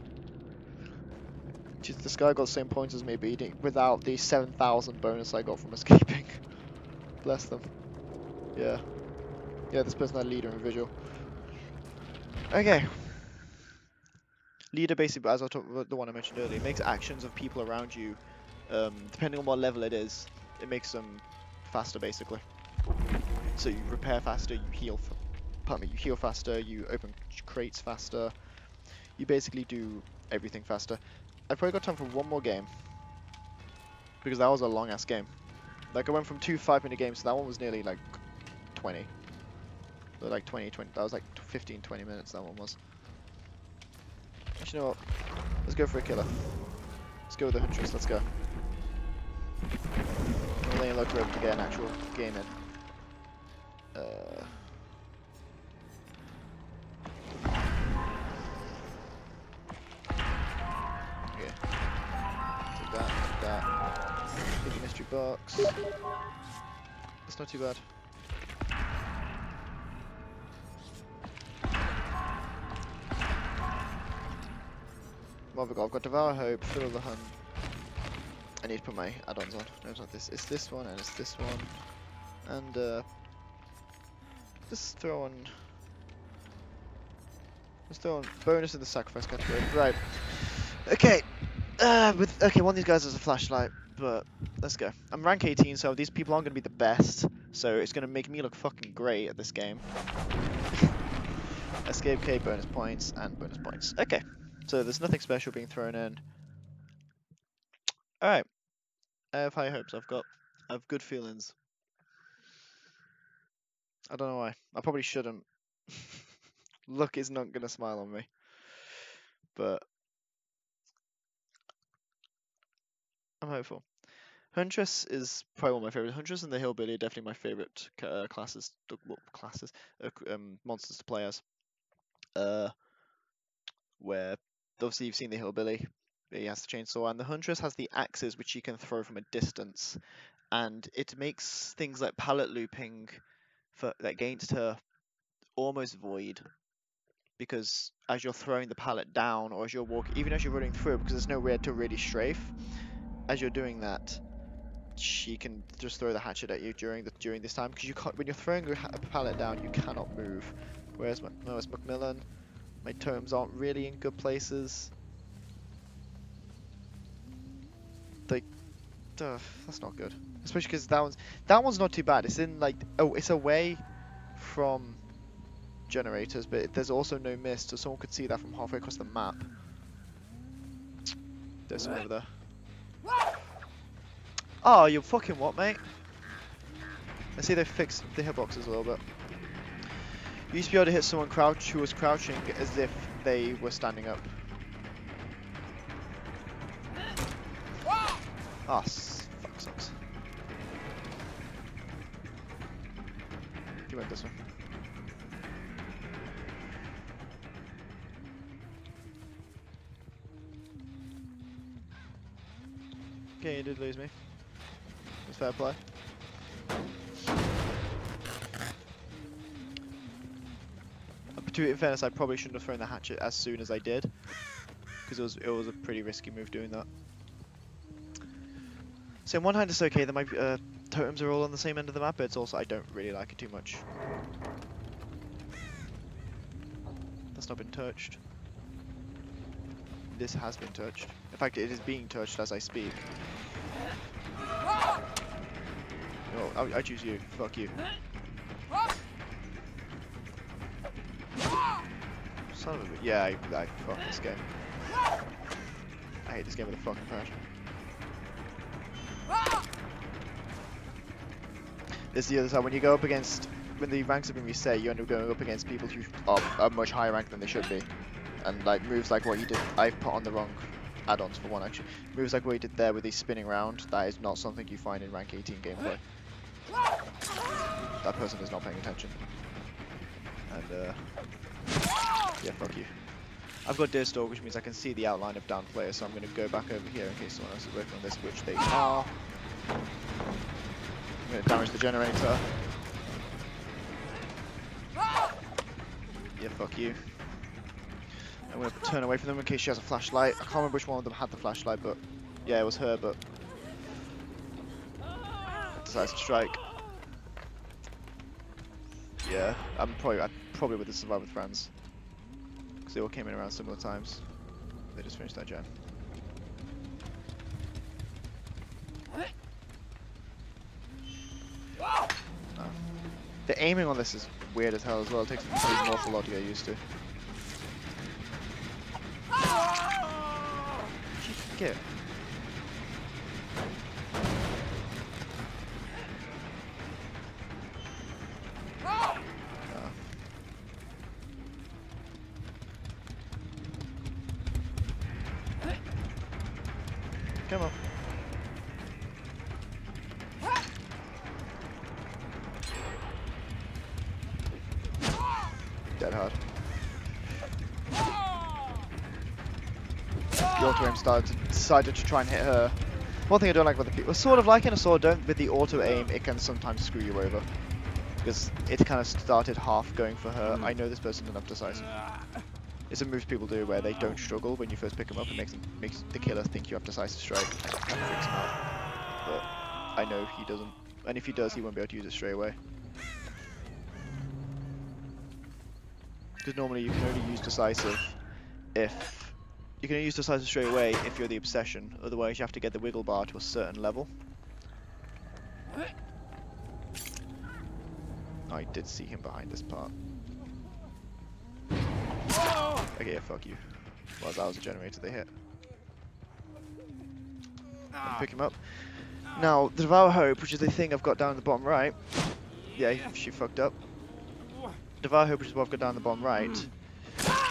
Just, this guy got the same points as me beating without the 7,000 bonus I got from escaping. Bless them. Yeah. Yeah, this person had leader and visual. Okay. Leader basically, as I talked about the one I mentioned earlier, makes actions of people around you, depending on what level it is, it makes them faster basically. So you repair faster, you heal. Pardon me, you heal faster, you open crates faster. You basically do everything faster. I've probably got time for one more game. Because that was a long ass game. Like I went from 2 5-minute games, so that one was nearly like 20. So like 20, that was like 15, 20 minutes that one was. Actually, you know what? Let's go for a killer. Let's go with the Huntress, let's go. We're laying low to rope to get an actual game in. Okay. Take that. Get the mystery box. That's not too bad. What have I got? I've got Devour Hope, Fill the Hunt. I need to put my add-ons on. No, it's not this. It's this one and it's this one. And just throw on. Let's throw on bonus in the sacrifice category. Right. Okay. Okay, one of these guys has a flashlight, but let's go. I'm rank 18, so these people aren't gonna be the best. So it's gonna make me look fucking great at this game. Escape K, bonus points, and bonus points. Okay. So there's nothing special being thrown in. Alright. I have high hopes. I have good feelings. I don't know why. I probably shouldn't. Luck is not gonna smile on me. But I'm hopeful. Huntress is probably one of my favourites. Huntress and the Hillbilly are definitely my favourite classes. Monsters to play as. Where obviously you've seen the Hillbilly. He has the chainsaw, and the Huntress has the axes, which she can throw from a distance, and it makes things like pallet looping against her almost void, because as you're throwing the pallet down, or as you're walking, even as you're running through, because there's nowhere to really strafe, as you're doing that, she can just throw the hatchet at you during this time, because you can't, when you're throwing a pallet down, you cannot move. Whereas Macmillan, my totems aren't really in good places. That's not good. Especially because that one's not too bad. It's in like, it's away from generators, but there's also no mist, so someone could see that from halfway across the map. There's someone over there. Oh, you fucking what, mate? I see they fixed the hitboxes a little bit. You used to be able to hit someone who was crouching as if they were standing up. Ah, fuck sucks. You went this way. Okay, you did lose me. It's fair play. In fairness, I probably shouldn't have thrown the hatchet as soon as I did, because it was a pretty risky move doing that. So on one hand, it's okay that my totems are all on the same end of the map, but it's also I don't really like it too much. That's not been touched. This has been touched. In fact, it is being touched as I speak. Oh, I choose you. Fuck you. Son of a... Yeah, I fuck this game. I hate this game with a fucking passion. This is the other side. When you go up against... When the ranks have been reset, you end up going up against people who are much higher rank than they should be. And like moves like what you did... I've put on the wrong add-ons for one, actually. Moves like what you did there with the spinning round, that is not something you find in rank 18 gameplay. That person is not paying attention. And, yeah, fuck you. I've got Deerstalk, which means I can see the outline of downed players, so I'm going to go back over here in case someone else is working on this, which they are. I'm going to damage the generator. Yeah, fuck you. I'm going to turn away from them in case she has a flashlight. I can't remember which one of them had the flashlight, but yeah, it was her, but decides to strike. Yeah, I probably would have survived with friends. Because they all came in around similar times. They just finished that gen. Oh. The aiming on this is weird as hell as well. It takes an awful lot to get used to. She Get. Come on. Dead hard. The auto aim decided to try and hit her. One thing I don't like about the people, sort of like in a sword, don't with the auto aim, it can sometimes screw you over. Because it kind of started half going for her. I know this person doesn't have decisive. It's a move people do where they don't struggle when you first pick them up. It makes the killer think you have decisive strike. It kind of freaks him out. But I know he doesn't. And if he does, he won't be able to use it straight away. Because normally you can only use decisive if... You can only use decisive straight away if you're the obsession. Otherwise you have to get the wiggle bar to a certain level. Oh, I did see him behind this part. Okay, yeah, fuck you. Well, that was a generator they hit. Pick him up. Now, the Devour Hope, which is the thing I've got down in the bottom right. Yeah, she fucked up. Devour Hope, which is what I've got down in the bottom right,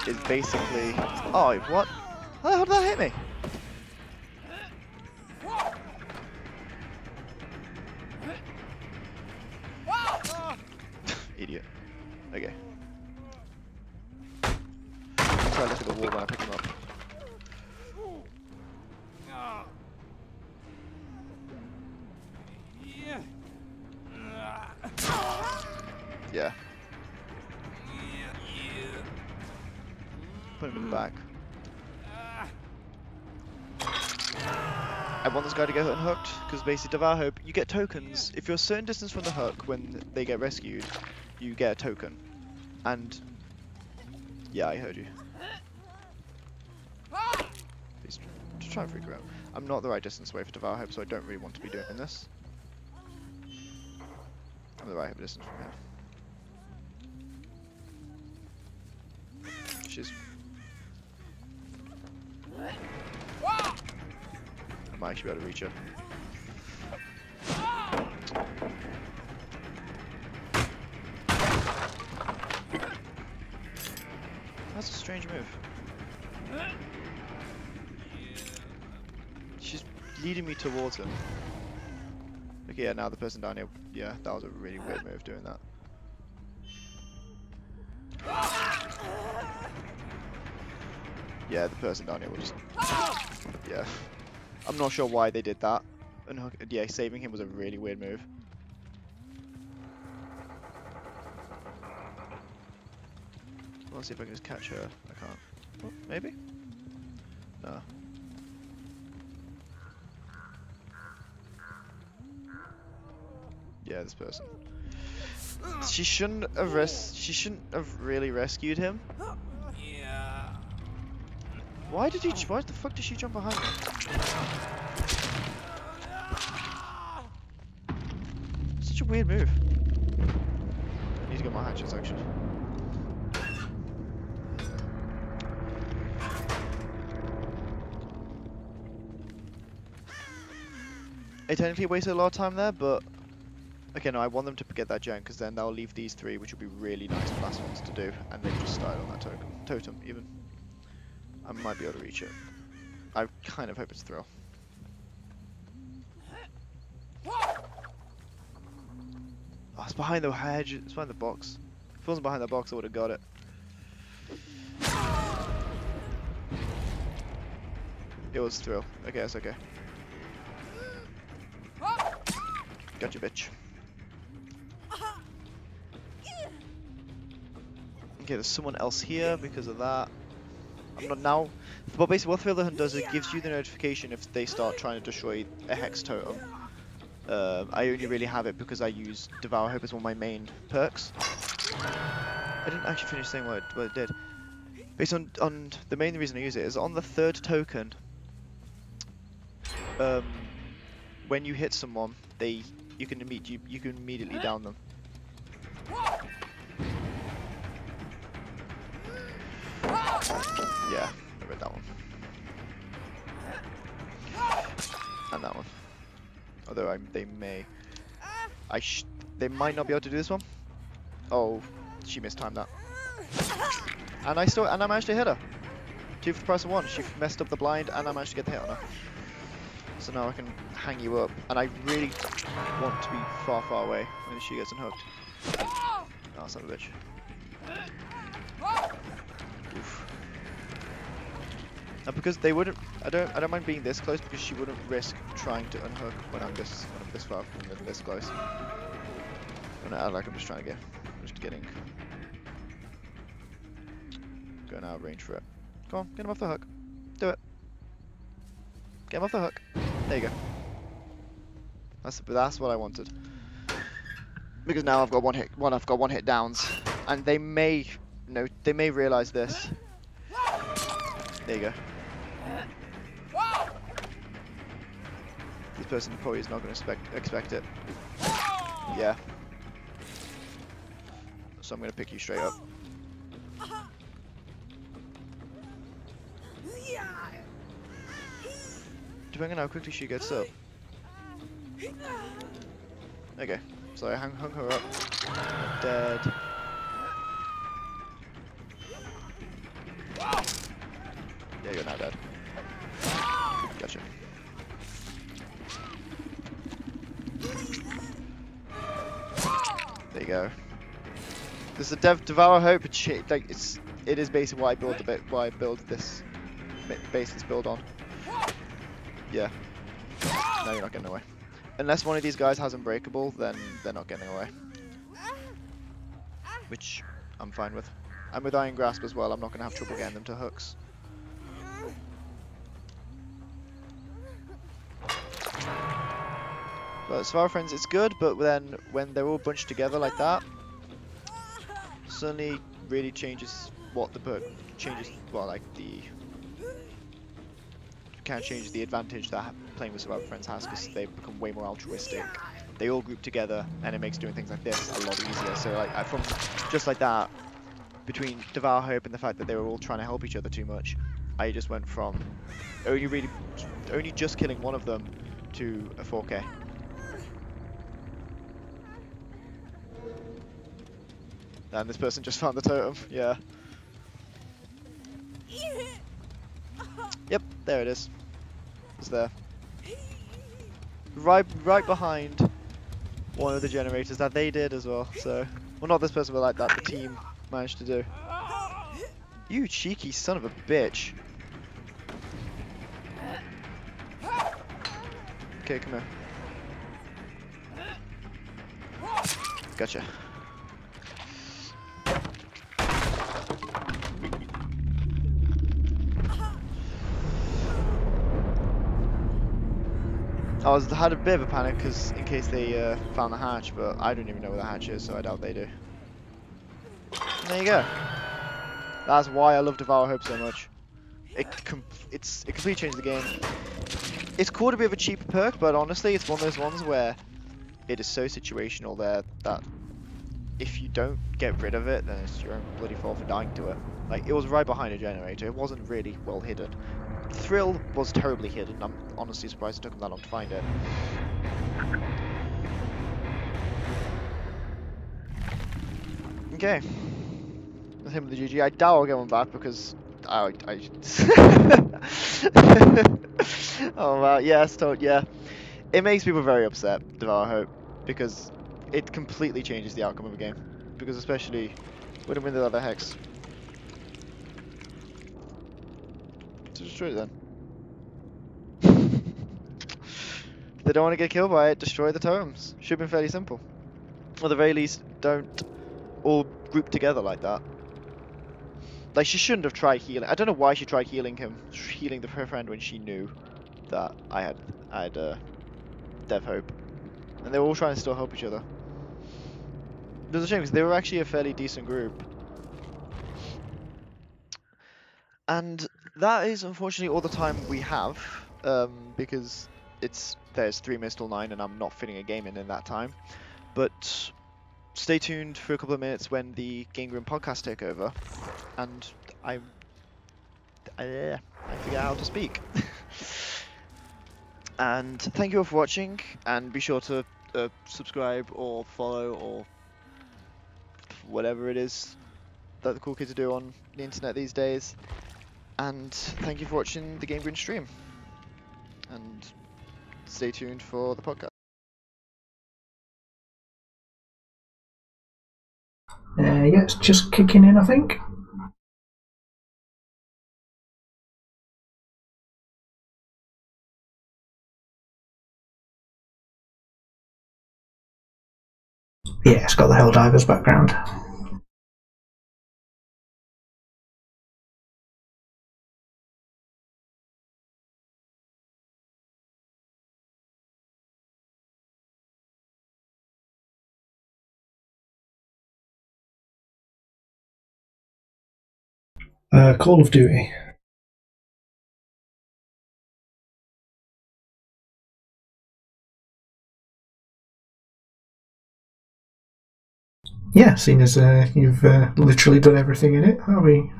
is basically... Oh, what? How did that hit me? Idiot. Okay. So I look at the wall when I pick him up. Yeah. Put him in the back. I want this guy to get unhooked, because basically Devour Hope, you get tokens. If you're a certain distance from the hook when they get rescued, you get a token. And... yeah, I heard you. Please, just try and freak her out. I'm not the right distance away for Devour Hope, so I don't really want to be doing this. I'm the right distance from here. She's... I might actually be able to reach her. That's a strange move. She's leading me towards him. Okay, yeah, now the person down here, yeah, that was a really weird move doing that. Yeah, the person down here will just... yeah. I'm not sure why they did that. And yeah, saving him was a really weird move. I want to see if I can just catch her. I can't. Oh, maybe? No. Yeah, this person. She shouldn't have really rescued him. Why the fuck did she jump behind me? Such a weird move. I need to get my hatchets actually. I technically wasted a lot of time there, but okay, no, I want them to get that gem because then they'll leave these three, which will be really nice last ones to do, and they've just started on that totem even. I might be able to reach it. I kind of hope it's thrill. Oh, it's behind the hedge. It's behind the box. If it wasn't behind the box, I would have got it. It was thrill. Okay, that's okay. Gotcha, bitch. Okay, there's someone else here because of that. I'm not now. But basically what Thriller Hunt does is it gives you the notification if they start trying to destroy a hex totem. I only really have it because I use Devour Hope as one of my main perks. I didn't actually finish saying what it did. Based on the main reason I use it is on the third token. When you hit someone, you can immediately down them. Yeah, I read that one. Although they may. They might not be able to do this one. Oh, she mistimed that. And I managed to hit her. 2 for the price of 1. She messed up the blind, and I managed to get the hit on her. So now I can hang you up, and I really want to be far, far away when she gets unhooked. Oh, son of a bitch. Oof. Now because they wouldn't, I don't mind being this close because she wouldn't risk trying to unhook when I'm this far from them, this close. And I'm just trying to get, going out of range for it. Come on, get him off the hook. Do it. Get him off the hook. There you go. That's what I wanted. Because now I've got one hit downs, and they may realize this. There you go. This person probably is not going to expect it. Yeah. So I'm going to pick you straight up. Depending on how quickly she gets up. Okay, so I hung her up. Dead. Yeah, you're now dead. Gotcha. There you go. This is a Devour Hope. Like it is basically why I build this base this build on. Yeah. No, you're not getting away. Unless one of these guys has Unbreakable, then they're not getting away. Which I'm fine with. And with Iron Grasp as well, I'm not going to have trouble getting them to hooks. But as far as friends, it's good, but then when they're all bunched together like that, suddenly really changes what the perk changes. Well, like the kind of changes the advantage that playing with Survivor Friends has, because they become way more altruistic. They all group together, and it makes doing things like this a lot easier. So like from just like that, between Devour Hope and the fact that they were all trying to help each other too much, I just went from only just killing one of them to a 4K. And this person just found the totem. Yeah. Yep, there it is. It's there. Right behind one of the generators that they did as well. So, well, not this person, but like that the team managed to do. You cheeky son of a bitch. Okay, come here. Gotcha. I had a bit of a panic because in case they found the hatch, but I don't even know where the hatch is, so I doubt they do. And there you go. That's why I love Devour Hope so much. It completely changed the game. It's cool to be of a cheaper perk, but honestly, it's one of those ones where it is so situational there that if you don't get rid of it, then it's your own bloody fault for dying to it. Like, it was right behind a generator. It wasn't really well hidden. Thrill was terribly hidden. I'm honestly surprised it took them that long to find it. Okay. That's him with the GG. I doubt I'll get one back because oh wow, yeah. It makes people very upset, Devour Hope, because it completely changes the outcome of a game. Because especially when we win the other hex. To destroy it then. If they don't want to get killed by it, destroy the totems. Should have been fairly simple. Or at the very least, don't all group together like that. Like, she shouldn't have tried healing. I don't know why she tried healing the friend when she knew that I had Dev Hope. And they were all trying to still help each other. It was a shame because they were actually a fairly decent group. And that is unfortunately all the time we have, because there's 3 minutes till 9 and I'm not fitting a game in that time. But stay tuned for a couple of minutes when the Game Grin podcast take over, and I forget how to speak. And thank you all for watching, and be sure to subscribe or follow or whatever it is that the cool kids do on the internet these days. And thank you for watching the Game Grin stream. And stay tuned for the podcast. Yeah, it's just kicking in, I think. Yeah, it's got the Helldivers background. Call of Duty. Yeah, seeing as you've literally done everything in it, are we?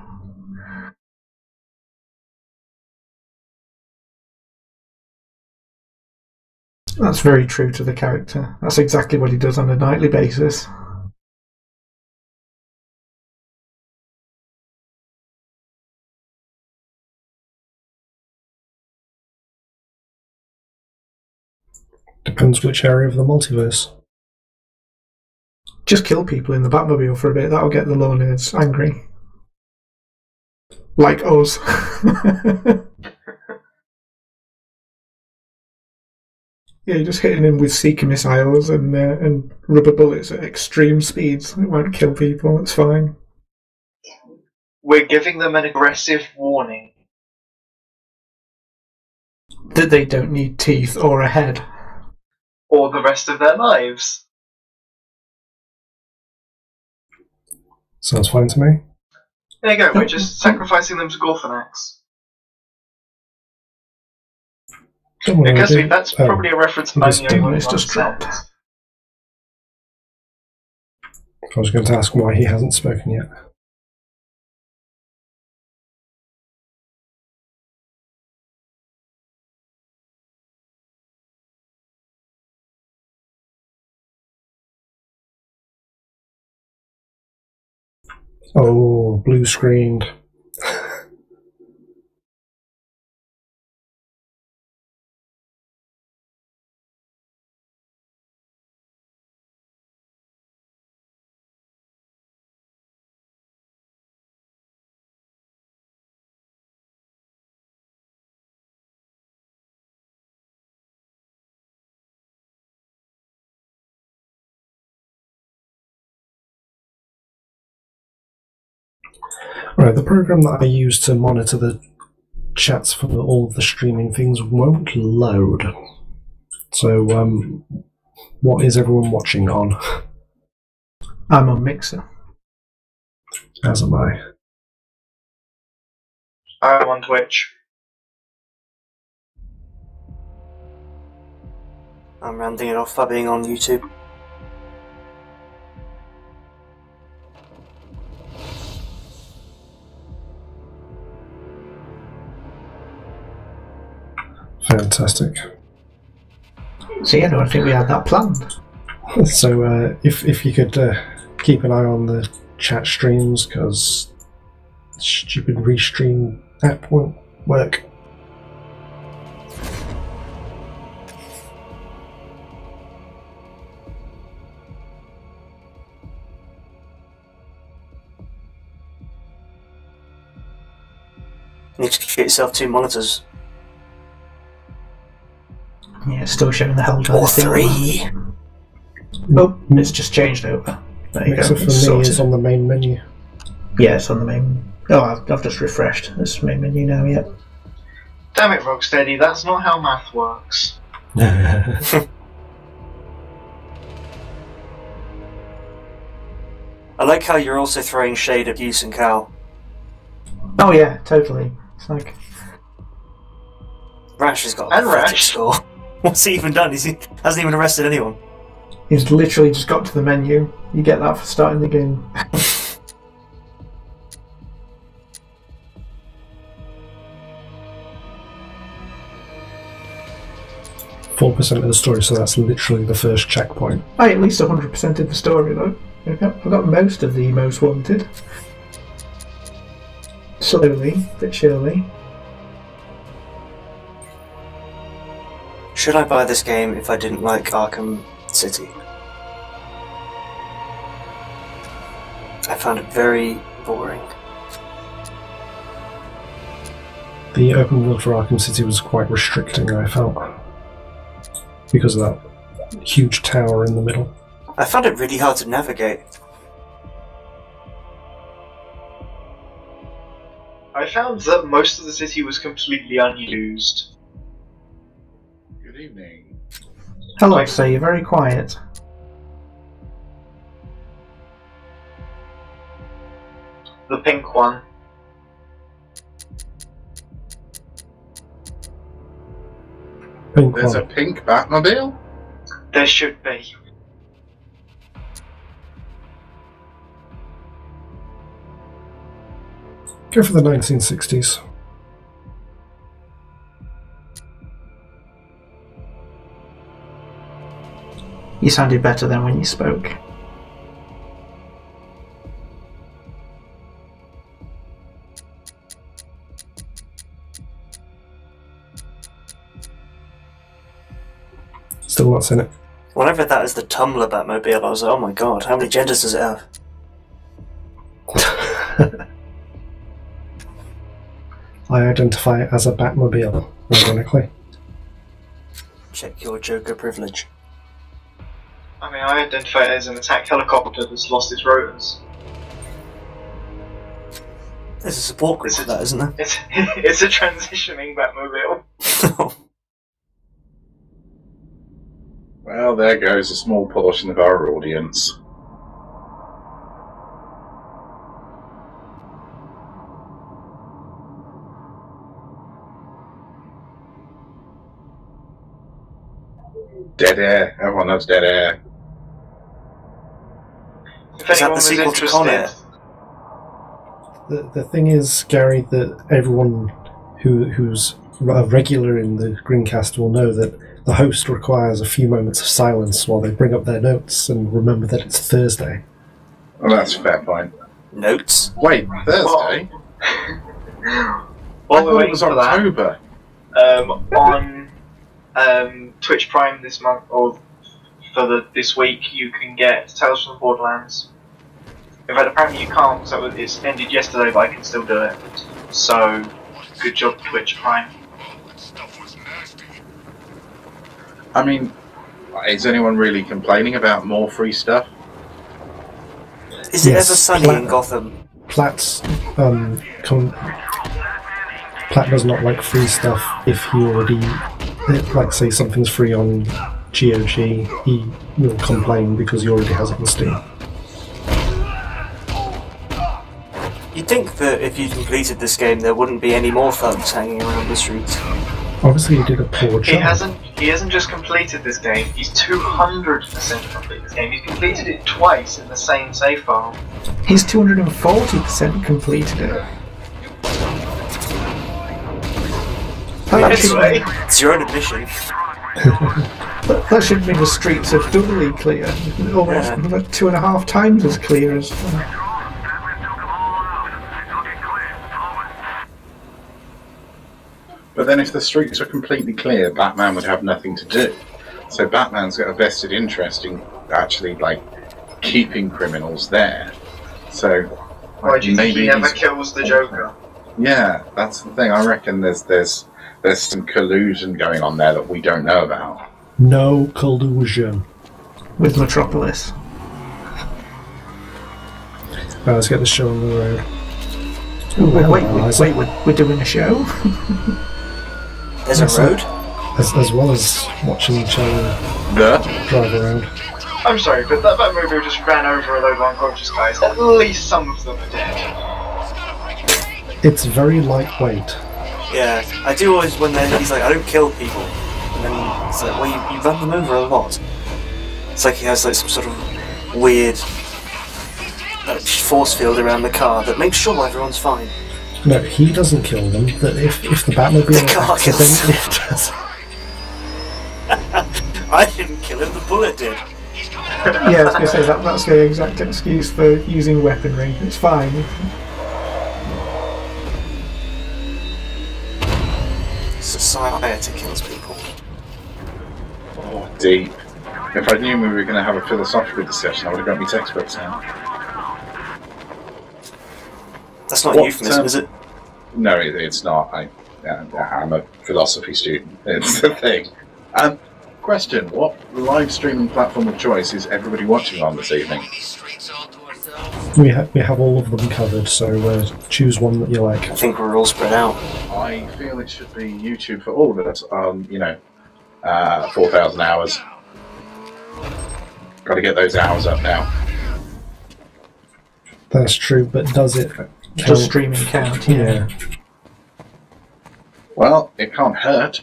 That's very true to the character. That's exactly what he does on a nightly basis. Depends which area of the multiverse. Just kill people in the Batmobile for a bit, that'll get the low nerds angry. Like us. Yeah, you're just hitting him with Seeker missiles and rubber bullets at extreme speeds. It won't kill people, it's fine. We're giving them an aggressive warning. That they don't need teeth or a head. Or the rest of their lives. Sounds fine to me. There you go, we're just sacrificing them to Gorthanax. Because that's probably a reference to I'm the only one who understands. I was going to ask why he hasn't spoken yet. Oh, blue screened. Right, the program that I use to monitor the chats for all of the streaming things won't load. So, what is everyone watching on? I'm on Mixer. As am I. I'm on Twitch. I'm rounding it off by being on YouTube. Fantastic. See, I don't think we had that planned. So, if you could keep an eye on the chat streams, because stupid restream app won't work. You need to get yourself 2 monitors. Yeah, it's still showing the Helldivers. Or 3! Oh, it's just changed over. There you Mixer go. for me is on the main menu. Yeah, it's on the main. Oh, I've just refreshed. It's main menu now, yeah. Damn it, Rocksteady, that's not how math works. I like how you're also throwing shade at Hughes and Cal. Oh yeah, totally. It's like... Rash has got a And pathetic Rash. score. What's he even done? He hasn't even arrested anyone. He's literally just got to the menu. You get that for starting the game. 4% of the story, so that's literally the first checkpoint. I at least 100% of the story though. I got most of the most wanted. Slowly, but surely. Should I buy this game if I didn't like Arkham City? I found it very boring. The open world for Arkham City was quite restricting, I felt, because of that huge tower in the middle. I found it really hard to navigate. I found that most of the city was completely unused. Good evening. Hello, sir, you're very quiet. The pink one. Pink There's one. a pink Batmobile? There should be. Go for the 1960s. You sounded better than when you spoke. Still what's in it? When I read that as the Tumblr Batmobile, I was like, oh my god, how many genders does it have? I identify it as a Batmobile, ironically. Check your Joker privilege. I mean, I identify it as an attack helicopter that's lost its rotors. There's a support group for that, isn't there? It's a transitioning Batmobile. Well, there goes a small portion of our audience. Dead air. Everyone knows dead air. If Is that anyone the was sequel to Con Air? interested, The thing is, Gary, that everyone who's a regular in the GrinCast will know that the host requires a few moments of silence while they bring up their notes and remember that it's Thursday. Well, that's a fair point. Notes? Wait, Thursday? while I we're thought it waiting was for that, October. on Twitch Prime this month, or for this week, you can get Tales from the Borderlands. In fact, apparently you can't, because it's ended yesterday, but I can still do it. So, good job, Twitch Prime. I mean, is anyone really complaining about more free stuff? Is it Yes, ever sunny in Gotham? Platt does not like free stuff if he already, like say something's free on GOG, he will complain because he already has it on Steam. You'd think that if you completed this game there wouldn't be any more thugs hanging around the streets. Obviously he did a poor job. He hasn't just completed this game, he's 200% completed this game. He's completed it twice in the same save file. He's 240% completed it. Anyway, It's your own admission. That should mean the streets are doubly clear. Almost Yeah. like 2.5 times as clear as... But then if the streets were completely clear, Batman would have nothing to do. So Batman's got a vested interest in actually, like, keeping criminals there. So, why do you think he never he's- kills the Joker? Yeah, that's the thing. I reckon there's some collusion going on there that we don't know about. No collusion. with Metropolis. Right, let's get this show on the road. Ooh, wait, we're doing a show? There's a road? As well as watching each other drive around. I'm sorry, but that movie just ran over a load of unconscious guys. At least some of them are dead. It's very lightweight. Yeah, I do always, when he's like, I don't kill people. And then it's like, well, you run them over a lot. It's like he has like some sort of weird force field around the car that makes sure everyone's fine. No, he doesn't kill them. That if the Batmobile The car kills them. accidentally does. I didn't kill him, the bullet did. Yeah, I was going to say that's the exact excuse for using weaponry. It's fine. Society kills people. Oh, deep. If I knew we were going to have a philosophical discussion, I would have got my textbooks out. That's not a euphemism, is it? No, it's not. I'm a philosophy student. It's the thing. Question: what live streaming platform of choice is everybody watching on this evening? We have all of them covered, so choose one that you like. I think we're all spread out. I feel it should be YouTube for all of us on, 4,000 hours. Got to get those hours up now. That's true, but does it Does streaming count? Yeah. Well, it can't hurt.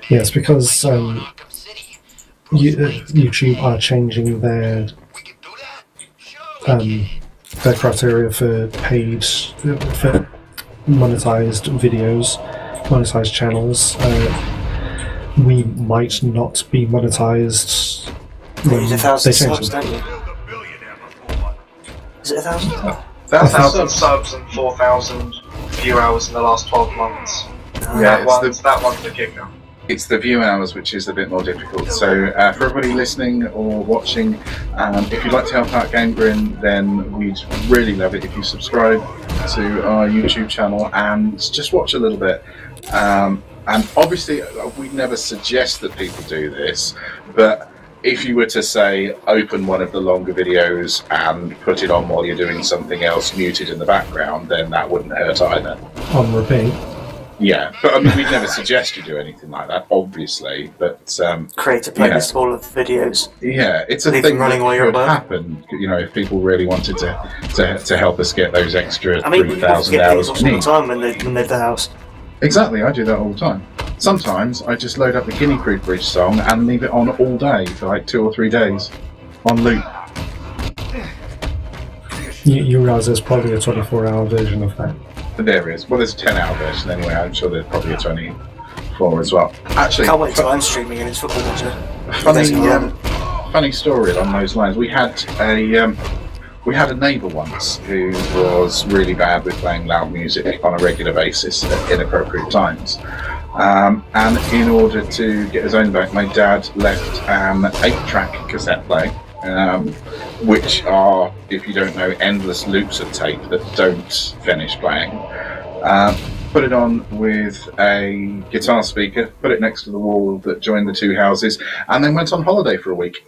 Yes, because YouTube are changing their criteria for paid, for monetized videos, monetized channels. We might not be monetized. You need 1,000 they change subs, them. don't you? Is it 1,000? 1,000 subs and 4,000 view hours in the last 12 months. Yeah, that one's the kicker. It's the view hours which is a bit more difficult. So for everybody listening or watching, if you'd like to help out Game Grin, then we'd really love it if you subscribe to our YouTube channel and just watch a little bit. And obviously, we never suggest that people do this, but if you were to say open one of the longer videos and put it on while you're doing something else muted in the background, then that wouldn't hurt either. On repeat. Yeah, but I mean, we'd never suggest you do anything like that, obviously. But Create a playlist of all of the videos. Yeah, it's a Leave thing them running that while you're could at work. happen. If people really wanted to help us get those extra I mean, we 3,000 get hours things we all the need. time when they're at the house. Exactly, I do that all the time. Sometimes I just load up the Guinea Pig Bridge song and leave it on all day for like 2 or 3 days on loop. You realise there's probably a 24-hour version of that. There is. Well, there's a 10-hour version anyway. I'm sure there's probably a 24 as well. Actually, Can't wait till I'm streaming against Football Manager. funny story along those lines. We had a neighbour once who was really bad with playing loud music on a regular basis at inappropriate times. And in order to get his own back, my dad left an 8-track cassette player, which are, if you don't know, endless loops of tape that don't finish playing. Put it on with a guitar speaker, put it next to the wall that joined the two houses, and then went on holiday for a week.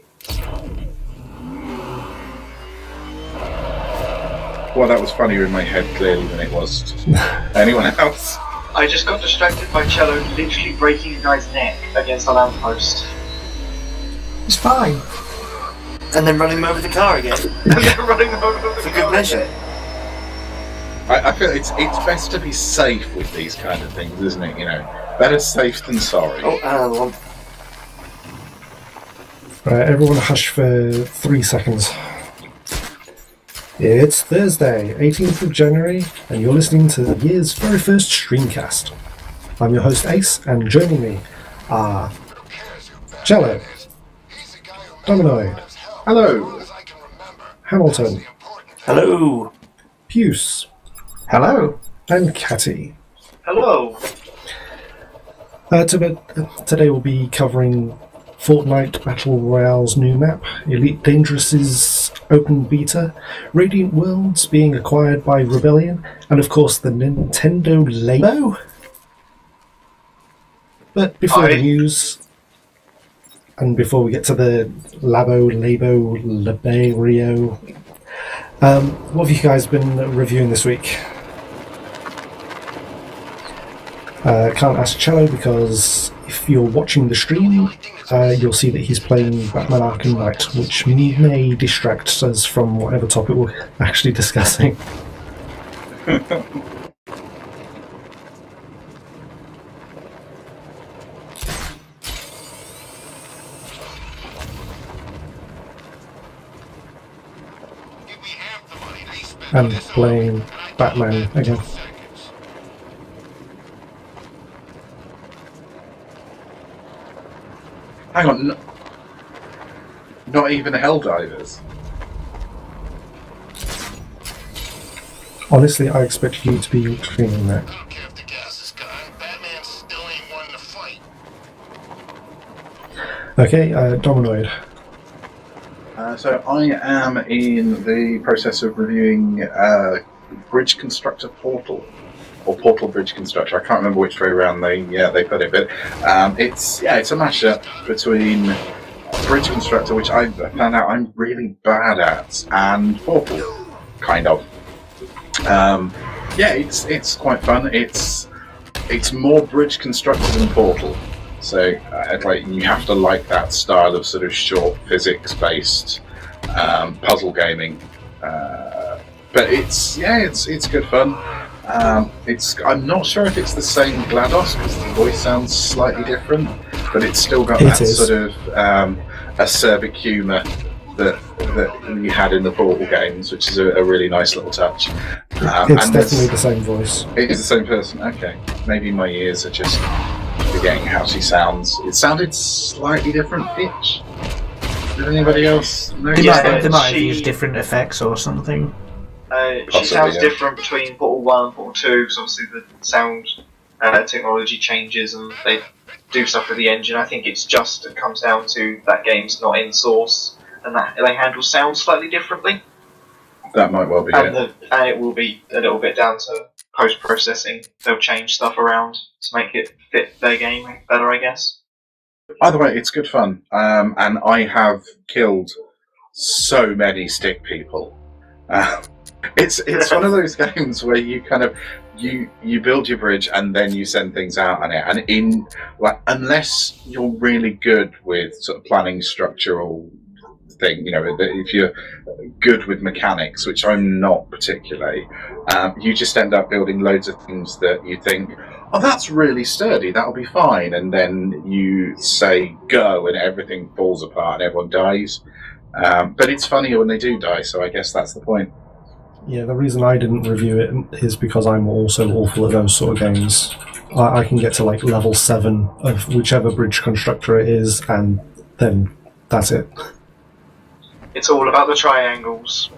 Well, that was funnier in my head, clearly, than it was to anyone else. I just got distracted by Cello literally breaking a guy's neck against a lamppost. It's fine. And then running them over the car again. And then running them over the For car good measure. I feel it's best to be safe with these kind of things, isn't it? Better safe than sorry. Oh, another one. Right, everyone hush for 3 seconds. It's Thursday, 18th of January, and you're listening to the year's very first StreamCast. I'm your host Ace, and joining me are Cello, Dominoid, Hello. Hamilton, Hello. Puce, Hello. and Catty. Hello. Today we'll be covering Fortnite Battle Royale's new map, Elite Dangerous's open beta, Radiant Worlds being acquired by Rebellion, and of course the Nintendo Labo. But before the news, and before we get to the Labo, what have you guys been reviewing this week? Can't ask Cello because if you're watching the stream, you'll see that he's playing Batman Arkham Knight, which may distract us from whatever topic we're actually discussing. And playing Batman again. Hang on, not even Helldivers. Honestly, I expect you to be cleaning that. I don't care if the gas is gone. Batman still ain't one to fight. Okay, Dominoid. So I am in the process of reviewing Bridge Constructor Portal, or Portal Bridge Constructor. I can't remember which way around they put it, but it's a mashup between Bridge Constructor, which I found out I'm really bad at, and Portal, kind of. It's quite fun. It's more Bridge Constructor than Portal. So like you have to like that style of sort of short physics-based puzzle gaming. But it's good fun. I'm not sure if it's the same GLaDOS because the voice sounds slightly different, but it's still got that sort of acerbic humour that you had in the Portal games, which is a really nice little touch. It's definitely the same voice. It is the same person. Okay, maybe my ears are just forgetting how she sounds. It sounded slightly different pitch. Did anybody else know? They might have used different effects or something. She sounds different between Portal 1 and Portal 2 because obviously the sound technology changes and they do stuff with the engine. I think it comes down to that game's not in source and that they handle sound slightly differently. That might well be it. And it will be a little bit down to post-processing. They'll change stuff around to make it fit their game better, I guess. Either way, it's good fun. And I have killed so many stick people. It's one of those games where you kind of you build your bridge and then you send things out on it, and unless you're really good with sort of planning structural thing, if you're good with mechanics, which I'm not particularly, you just end up building loads of things that you think, oh, that's really sturdy, that'll be fine, and then you say go and everything falls apart and everyone dies. But it's funnier when they do die, so I guess that's the point. Yeah, the reason I didn't review it is because I'm also awful at those sort of games. I can get to like level 7 of whichever bridge constructor it is, and then that's it. It's all about the triangles.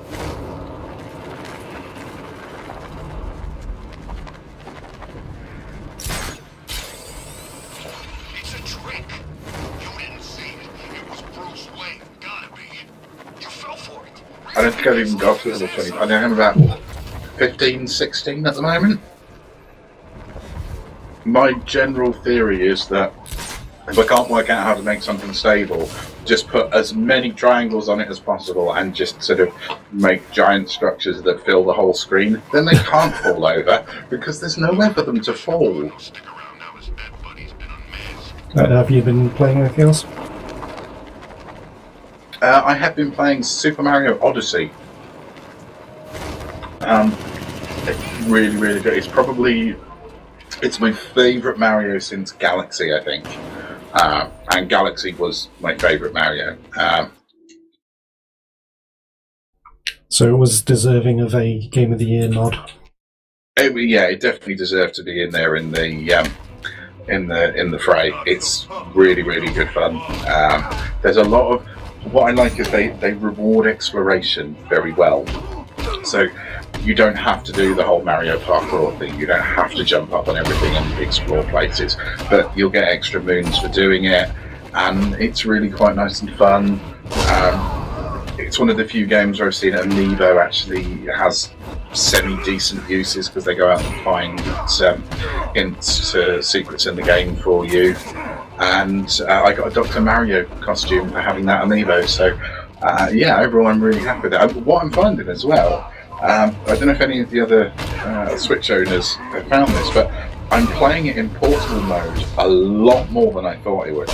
It's a trick. You didn't see it. It was Bruce Wayne. Gotta be. You fell for it. I don't think I've even got to level 20. I think I'm about 15, 16 at the moment. My general theory is that if I can't work out how to make something stable, just put as many triangles on it as possible and just sort of make giant structures that fill the whole screen. Then they can't fall over because there's nowhere for them to fall. Stick around now. His bed buddy's been unmasked. Have you been playing anything else? I have been playing Super Mario Odyssey. Really, really good. It's my favourite Mario since Galaxy, I think. And Galaxy was my favourite Mario. So it was deserving of a Game of the Year nod. It definitely deserved to be in there in the fray. It's really, really good fun. There's a lot of what I like is they reward exploration very well. So you don't have to do the whole Mario parkour thing. You don't have to jump up on everything and explore places, but you'll get extra moons for doing it, and it's really quite nice and fun. It's one of the few games where I've seen Amiibo actually has semi-decent uses because they go out and find hints to secrets in the game for you. And I got a Dr. Mario costume for having that Amiibo, so overall I'm really happy with it. What I'm finding as well, I don't know if any of the other Switch owners have found this, but I'm playing it in portable mode a lot more than I thought I would.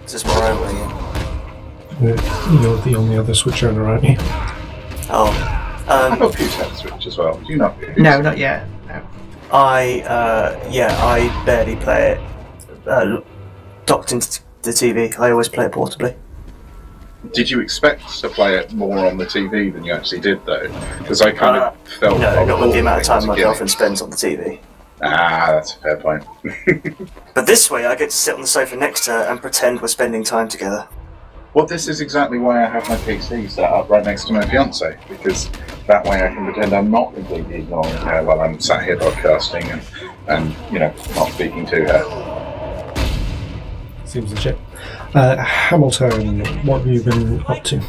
Is this more over here? You're the only other Switch owner, aren't you? Oh. I thought Goose had a Switch as well. Do you not? No, not yet. No. I barely play it docked into the TV. I always play it portably. Did you expect to play it more on the TV than you actually did, though? Because I kind of felt... No, not with the amount of time my girlfriend spends on the TV. Ah, that's a fair point. But this way, I get to sit on the sofa next to her and pretend we're spending time together. Well, this is exactly why I have my PC set up right next to my fiance, because that way I can pretend I'm not completely ignoring her while I'm sat here podcasting and not speaking to her. Seems legit. Hamilton, what have you been up to?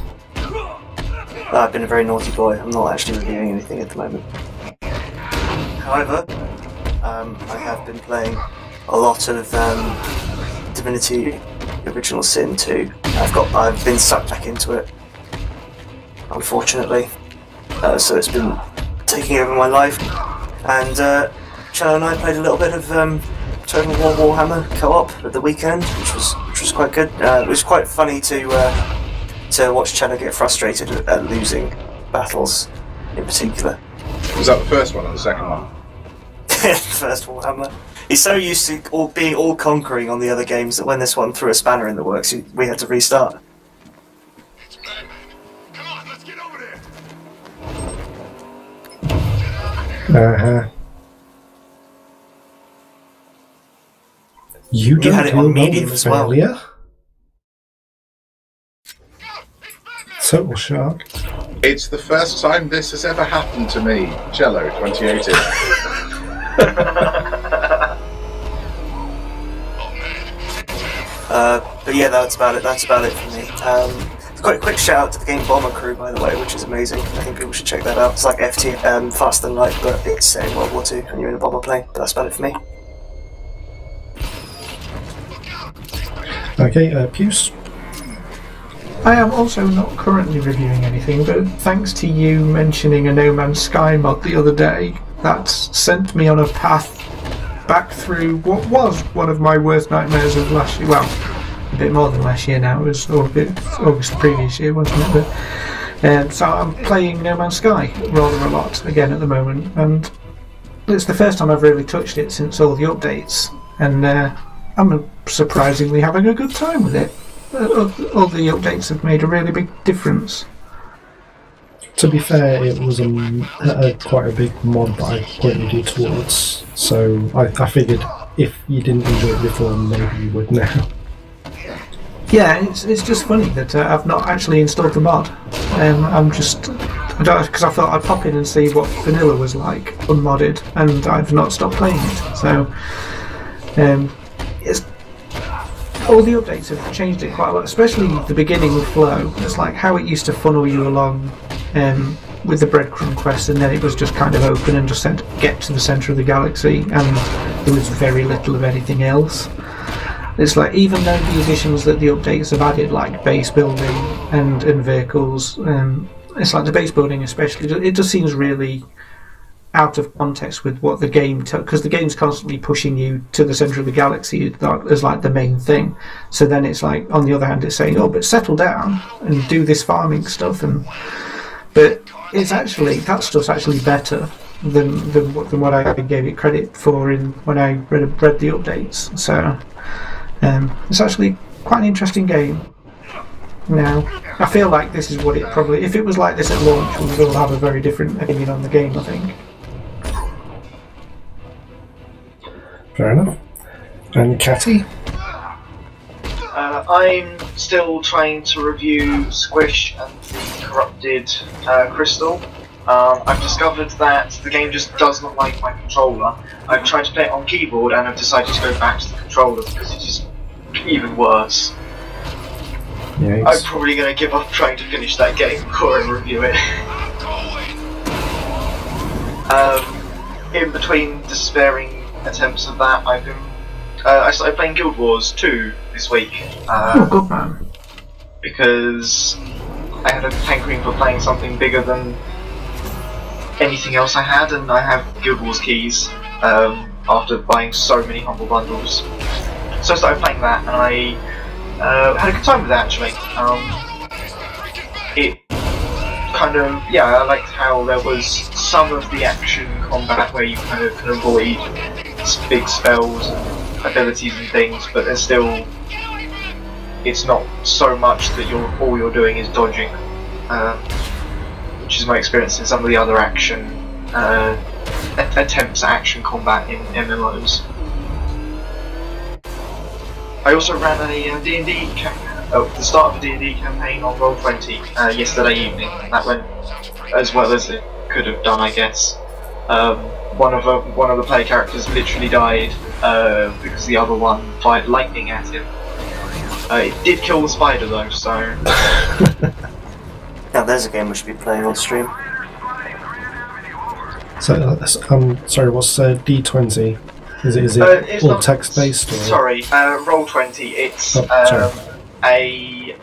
I've been a very naughty boy. I'm not actually reviewing anything at the moment. However, I have been playing a lot of Divinity Original Sin 2. I've been sucked back into it, unfortunately. So it's been taking over my life. And Chad and I played a little bit of Total War Warhammer co-op at the weekend, which was quite good. It was quite funny to watch Chad get frustrated at losing battles, in particular. Was that the first one or the second one? The first Warhammer. He's so used to being all conquering on the other games that when this one threw a spanner in the works, we had to restart. It's Batman. Come on, let's get over there. You don't had it on deal medium with as well. failure? Total shock. It's the first time this has ever happened to me. Cello, 2018. But yeah, that's about it. That's about it for me. Quick shout out to the game Bomber Crew, by the way, which is amazing. I think people should check that out. It's like FT, Faster Than Light, but it's set in World War II and you're in a bomber plane. But that's about it for me. Okay, Puce. I am also not currently reviewing anything, but thanks to you mentioning a No Man's Sky mod the other day, that's sent me on a path back through what was one of my worst nightmares of last year. Well, a bit more than last year now. It was August the previous year, wasn't it? But, so I'm playing No Man's Sky rather a lot again at the moment, and it's the first time I've really touched it since all the updates, and I'm surprisingly having a good time with it. All the updates have made a really big difference. To be fair, it was quite a big mod that I pointed you towards, so I figured if you didn't enjoy it before, maybe you would now. Yeah, it's just funny that I've not actually installed the mod. Because I thought I'd pop in and see what vanilla was like unmodded, and I've not stopped playing it. So it's all the updates have changed it quite a lot, especially the beginning with Flow. It's like how it used to funnel you along with the breadcrumb quest, and then it was just kind of open and just said get to the centre of the galaxy, and there was very little of anything else. It's like, even though the additions that the updates have added, like base building and vehicles, it's like the base building especially, it just seems really out of context with what the game because the game's constantly pushing you to the centre of the galaxy as like the main thing. So then it's like, on the other hand, it's saying, oh, but settle down and do this farming stuff, but it's actually, that stuff's actually better than what I gave it credit for when I read the updates. So it's actually quite an interesting game. Now, I feel like this is what it probably, if it was like this at launch, we would all have a very different opinion on the game, I think. Fair enough. And Catty? I'm still trying to review Squish and the Corrupted Crystal. I've discovered that the game just does not like my controller. I've tried to play it on keyboard and I've decided to go back to the controller because it is even worse. Yikes. I'm probably going to give up trying to finish that game before I review it. In between despairing attempts of that, I've been I started playing Guild Wars 2 this week. Oh, good man. Because I had a hankering for playing something bigger than anything else I had, and I have Guild Wars keys after buying so many Humble Bundles. So I started playing that, and I had a good time with it actually. It kind of, yeah, I liked how there was some of the action combat where you kind of can avoid big spells and abilities and things, but there's still, it's not so much that all you're doing is dodging, which is my experience in some of the other action attempts at action combat in MMOs. I also ran a D&D the start of a D&D campaign on Roll20 yesterday evening. That went as well as it could have done, I guess. One of the player characters literally died because the other one fired lightning at him. It did kill the spider though, so... Now there's a game we should be playing on stream. So, sorry, what's D20? Is it all text based? Sorry, Roll20. It's a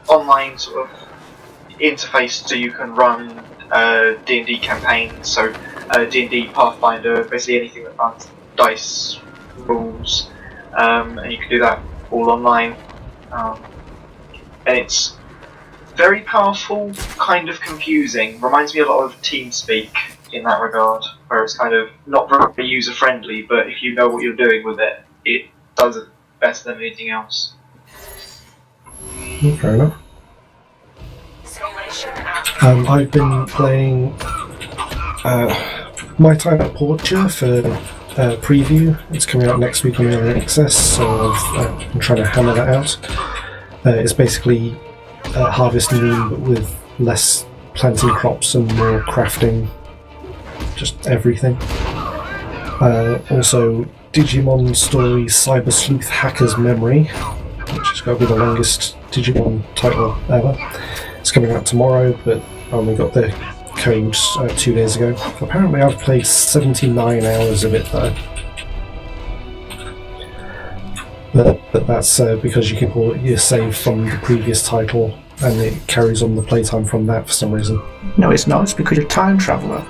online sort of interface so you can run D&D campaigns. So D&D, Pathfinder, basically anything that runs dice rules, and you can do that all online. And it's very powerful, kind of confusing. Reminds me a lot of TeamSpeak in that regard, where it's kind of not very user friendly, but if you know what you're doing with it, it does it better than anything else. Fair enough. I've been playing My Time at Portia for preview. It's coming out next week on Early Access, so I'm trying to hammer that out. It's basically Harvest Moon, but with less planting crops and more crafting. Just everything. Also, Digimon Story Cyber Sleuth Hacker's Memory, which has got to be the longest Digimon title ever. It's coming out tomorrow, but I only got the code 2 days ago. Apparently I've played 79 hours of it though. But that's because you can pull your save from the previous title, and it carries on the playtime from that for some reason. No, it's not. It's because you're a time traveller.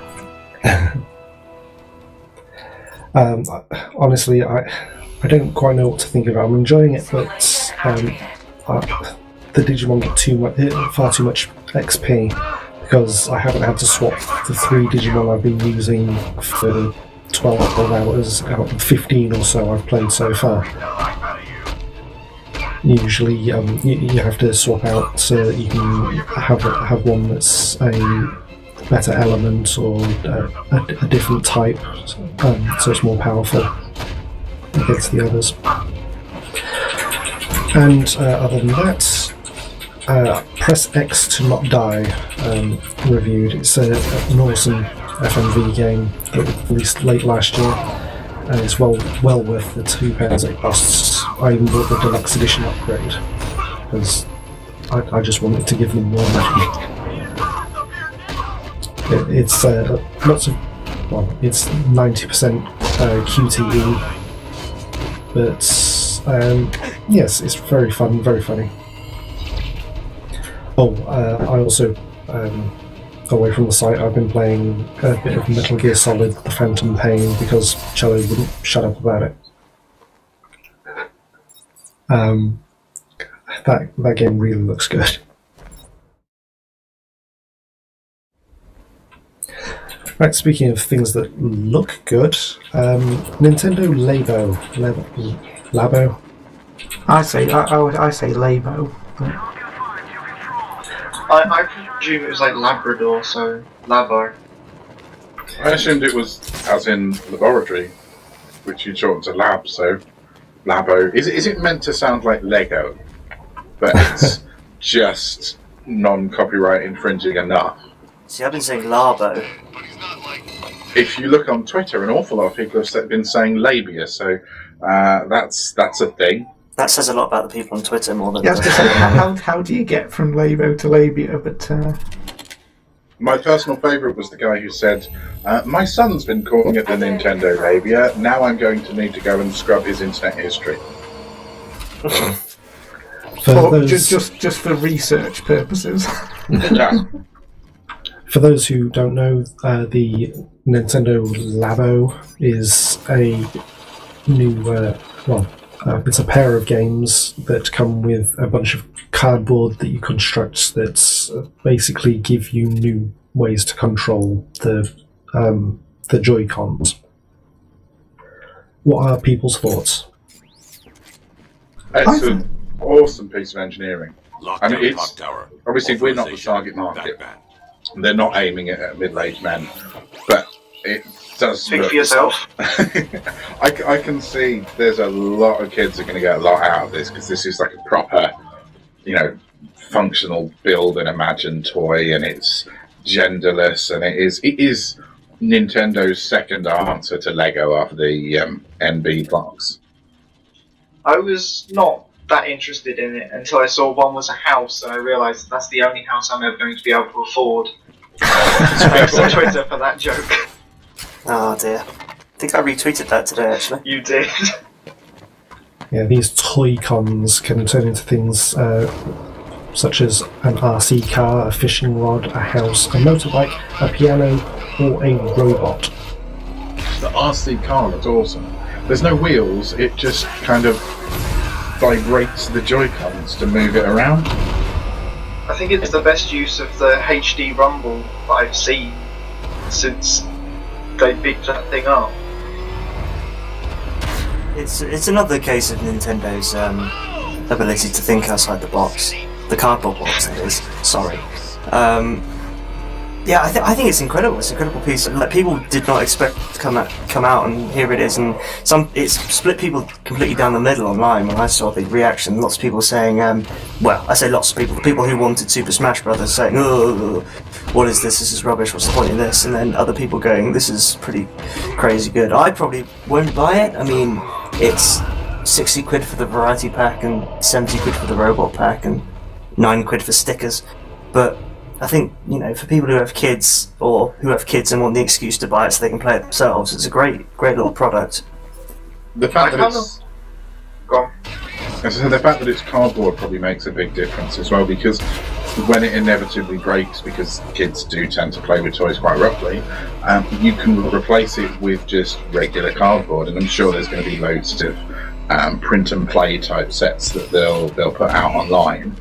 Honestly, I don't quite know what to think of it. I'm enjoying it, but the Digimon get far too much XP because I haven't had to swap the 3 Digimon I've been using for 12 hours out of 15 or so I've played so far. Usually, you have to swap out so that you can have one that's a better element or a different type, so it's more powerful against the others. And other than that, Press X to Not Die reviewed. It's an awesome FMV game that was released late last year, and it's well worth the £2 it costs. I even bought the deluxe edition upgrade because I just wanted to give them more money. It's lots of, well, it's 90% QTE, but yes, it's very fun, very funny. Oh, I also, away from the site, I've been playing a bit of Metal Gear Solid: The Phantom Pain because Cello wouldn't shut up about it. That game really looks good. Right, speaking of things that look good, Nintendo Labo. I say Labo. I presume it was like Labrador, so Labo. I assumed it was as in laboratory, which you shortened to lab, so Labo. Is it meant to sound like Lego, but it's just non-copyright infringing enough? See, I've been saying Labo. If you look on Twitter, an awful lot of people have been saying labia, so that's a thing. That says a lot about the people on Twitter more than... Yeah, I was going to say, how do you get from Labo to labia, but... My personal favourite was the guy who said, my son's been calling it the Nintendo labia, now I'm going to need to go and scrub his internet history. Just for research purposes. Yeah. For those who don't know, the Nintendo Labo is a new, it's a pair of games that come with a bunch of cardboard that you construct that basically give you new ways to control the Joy-Cons. What are people's thoughts? It's an awesome piece of engineering. I mean, it's tower. obviously we're not the target market. They're not aiming it at middle-aged men, but it does. Speak for yourself. I can see there's a lot of kids are going to get a lot out of this because this is like a proper, functional build and imagine toy, and it's genderless, and it is Nintendo's second answer to Lego after the NB box. I was not that interested in it until I saw one was a house, and I realised that's the only house I'm ever going to be able to afford. Thanks on Twitter for that joke. Oh dear. I think I retweeted that today, actually. You did. Yeah, these toy cons can turn into things such as an RC car, a fishing rod, a house, a motorbike, a piano, or a robot. The RC car looks awesome. There's no wheels, it just kind of vibrates the Joy-Cons to move it around. I think it's the best use of the HD rumble that I've seen since they picked that thing up. It's another case of Nintendo's ability to think outside the box. The cardboard box, that is. Sorry. Yeah, I think it's incredible. It's an incredible piece. Like, people did not expect it to come out, and here it is. And it's split people completely down the middle online. When I saw the reaction, lots of people saying, well, I say lots of people. The people who wanted Super Smash Brothers saying, "Oh, what is this? This is rubbish. What's the point in this?" And then other people going, "This is pretty crazy good." I probably won't buy it. I mean, it's 60 quid for the variety pack and 70 quid for the robot pack and 9 quid for stickers. But I think, for people who have kids or who have kids and want the excuse to buy it so they can play it themselves, it's a great little product. The fact that it's Go on. the fact that it's cardboard probably makes a big difference as well, because when it inevitably breaks, because kids do tend to play with toys quite roughly, you can replace it with just regular cardboard, and I'm sure there's going to be loads of print and play type sets that they'll put out online.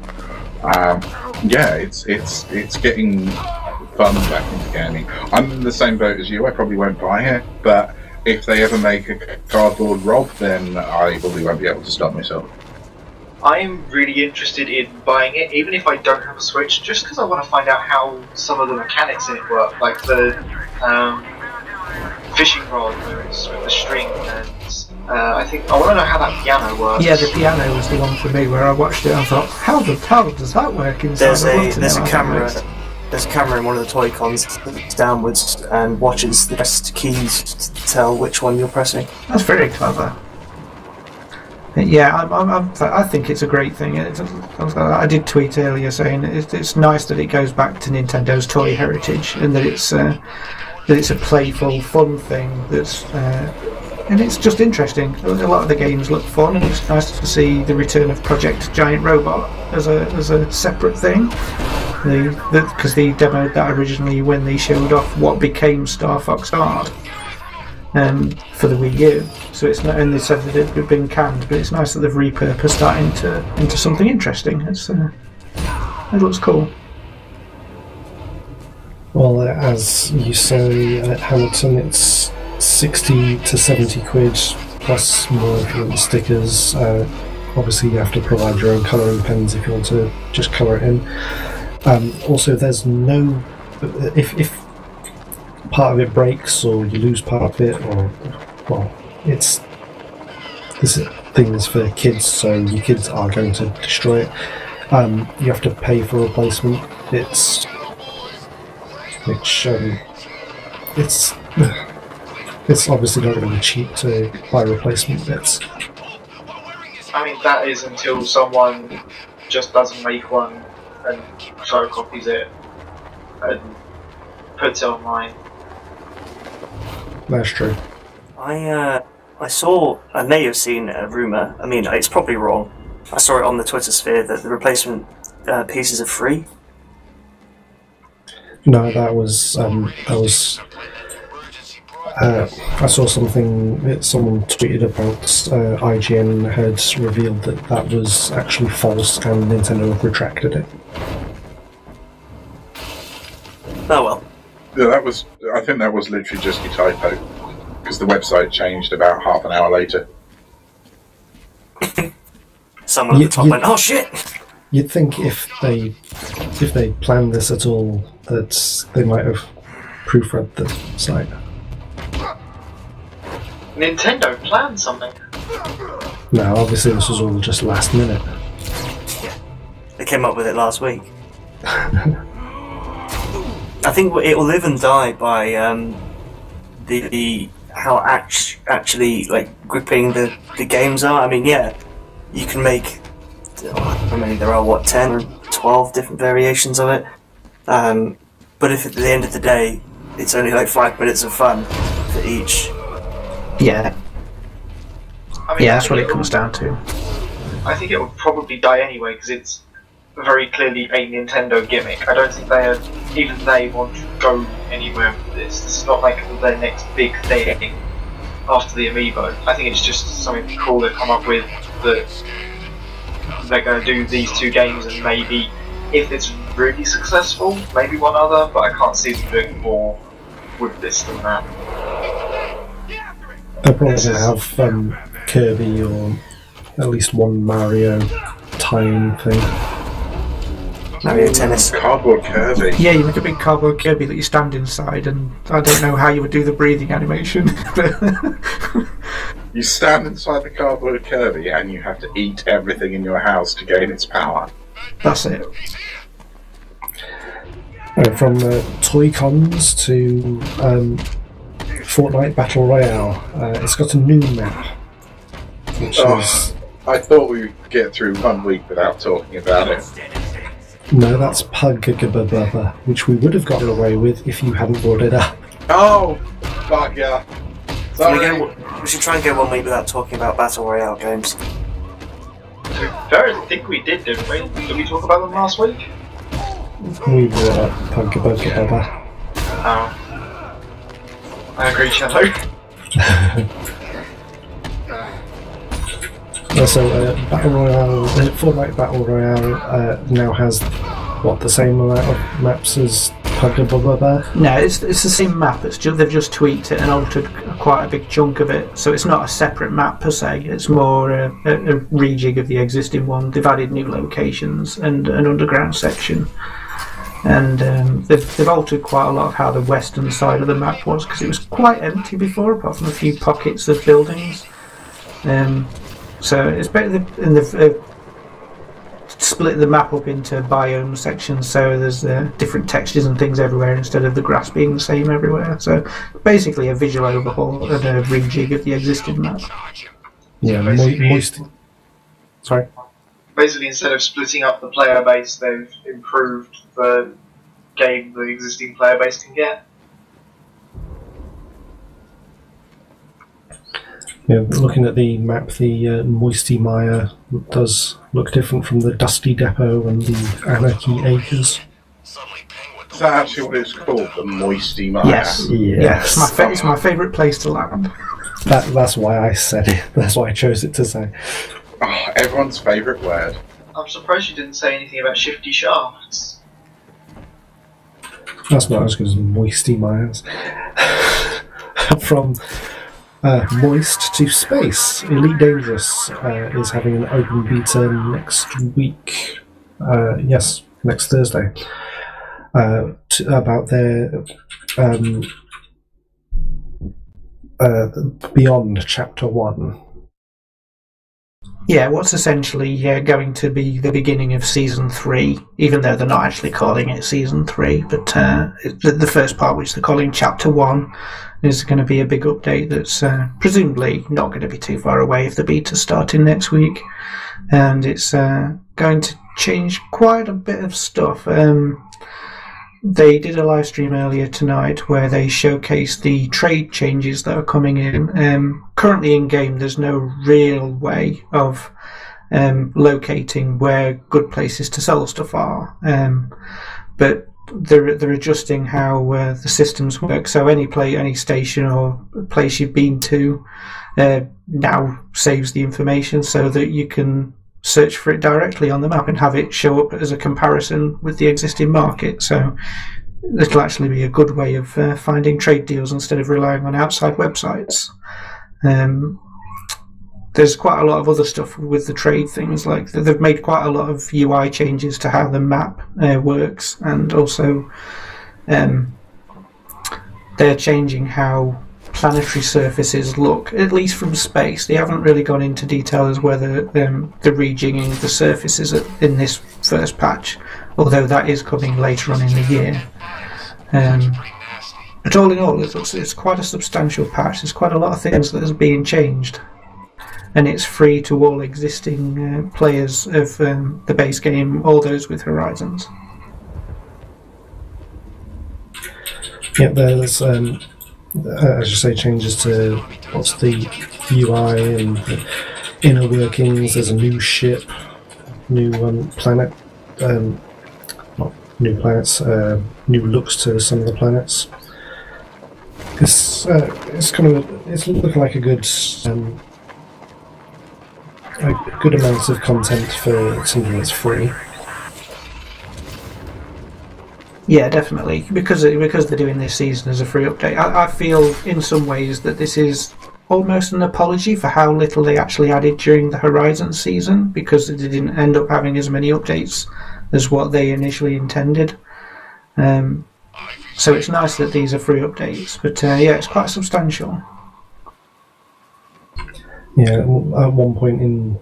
Yeah, it's getting fun back into gaming. I'm in the same boat as you. I probably won't buy it, but if they ever make a cardboard Rob, then I probably won't be able to stop myself. I'm really interested in buying it, even if I don't have a Switch, just because I want to find out how some of the mechanics in it work, like the fishing rod where it's with the string, and I want to know how that piano works. Yeah, the piano was the one for me where I watched it and I thought, how does that work inside? There's a camera. There's a camera in one of the toy cons that looks downwards and watches the best keys to tell which one you're pressing. That's very clever. Yeah, I think it's a great thing. I did tweet earlier saying it's nice that it goes back to Nintendo's toy heritage, and that it's a playful, fun thing. And it's just interesting. A lot of the games look fun, and it's nice to see the return of Project Giant Robot as a separate thing. Because they demoed that originally when they showed off what became Star Fox Hard for the Wii U. So it's not, and they said that it had been canned, but it's nice that they've repurposed that into something interesting. It looks cool. Well, as you say, Hamilton, it's 60 to 70 quid plus more if you want the stickers. Obviously, you have to provide your own colouring pens if you want to just colour it in. Also, there's no... If part of it breaks or you lose part of it, or... Well, this thing is for kids, so your kids are going to destroy it. You have to pay for a replacement. It's obviously not going to be cheap to buy replacement bits. I mean, that is until someone just doesn't make one and photocopies it and puts it online. That's true. I may have seen a rumour, I mean, it's probably wrong. I saw it on the Twitter sphere that the replacement pieces are free. No, that was I saw something that someone tweeted about. IGN had revealed that was actually false, and Nintendo have retracted it. Oh well. Yeah, I think that was literally just a typo, because the website changed about half an hour later. Someone at the top went, "Oh shit!" You'd think if they planned this at all, that they might have proofread the site. Nintendo planned something. No, obviously this was all just last minute. They came up with it last week. I think it will live and die by the how actually like gripping the games are. I mean, yeah, you can make. I mean, there are what 10 or 12 different variations of it. But if at the end of the day, it's only like 5 minutes of fun for each. Yeah. I mean, Yeah, that's what it comes down to. I think it would probably die anyway because it's very clearly a Nintendo gimmick. I don't think even they want to go anywhere with this. This is not like their next big thing after the Amiibo. I think it's just something cool to come up with that they're going to do these 2 games and maybe, if it's really successful, maybe one other, but I can't see them doing more with this than that. They're probably going to have Kirby or at least one Mario tying thing. Mario Tennis. Cardboard Kirby. Yeah, you make a big cardboard Kirby that you stand inside, and I don't know how you would do the breathing animation. You stand inside the cardboard Kirby and you have to eat everything in your house to gain its power. That's it. From Toy Cons to Fortnite Battle Royale, it's got a new map, which is... I thought we'd get through 1 week without talking about it. No, that's Pug-a-bubba, which we would have gotten away with if you hadn't brought it up. Oh, fuck yeah. Sorry. We should try and go 1 week without talking about Battle Royale games. To be fair, I think we did, didn't we? Did we talk about them last week? We brought up Pug-a-bubba. Oh. I agree, Shadow. So, Battle Royale, Fortnite Battle Royale now has, the same amount of maps as Pug-a-bubba? No, it's the same map. It's just, they've just tweaked it and altered quite a big chunk of it. So it's not a separate map per se. It's more a rejig of the existing one. They've added new locations and an underground section. And they've altered quite a lot of how the western side of the map was, because it was quite empty before, apart from a few pockets of buildings. So it's better, and they've split the map up into biome sections, so there's different textures and things everywhere instead of the grass being the same everywhere. So basically a visual overhaul and a rejig of the existing map. Yeah, Sorry? Basically, instead of splitting up the player base, they've improved the game the existing player base can get. Yeah, looking at the map, the Moisty Mire does look different from the Dusty Depot and the Anarchy Acres. Is that actually what it's called? The Moisty Mire? Yes. Yes. It's my favourite place to land. That's why I said it. That's why I chose it to say. Oh, everyone's favourite word. I'm surprised you didn't say anything about shifty shafts. That's not as good as Moisty Mires. From Moist to Space, Elite Dangerous is having an open beta next week. Yes, next Thursday. About their Beyond Chapter 1. Yeah, what's essentially going to be the beginning of Season 3, even though they're not actually calling it Season 3, but the first part, which they're calling Chapter 1, is going to be a big update that's presumably not going to be too far away if the beta's starting next week. And it's going to change quite a bit of stuff. They did a live stream earlier tonight where they showcased the trade changes that are coming in. Currently in game, there's no real way of locating where good places to sell stuff are, but they're adjusting how the systems work. So any station or place you've been to now saves the information so that you can search for it directly on the map and have it show up as a comparison with the existing market. So it'll actually be a good way of finding trade deals instead of relying on outside websites. There's quite a lot of other stuff with the trade things, like they've made quite a lot of UI changes to how the map works, and also they're changing how planetary surfaces look, at least from space. They haven't really gone into detail as whether the rejigging of the surfaces in this first patch, although that is coming later on in the year. But all in all, it's quite a substantial patch. There's quite a lot of things that is being changed, and it's free to all existing players of the base game, all those with Horizons. Yeah, there's, as you say, changes to what's the UI and the inner workings. There's a new ship, new planet, not new planets, new looks to some of the planets. It's looking like a good amount of content for something that's free. Yeah, definitely. Because they're doing this season as a free update. I feel in some ways that this is almost an apology for how little they actually added during the Horizon season, because they didn't end up having as many updates as what they initially intended. So it's nice that these are free updates, but yeah, it's quite substantial. Yeah, at one point in,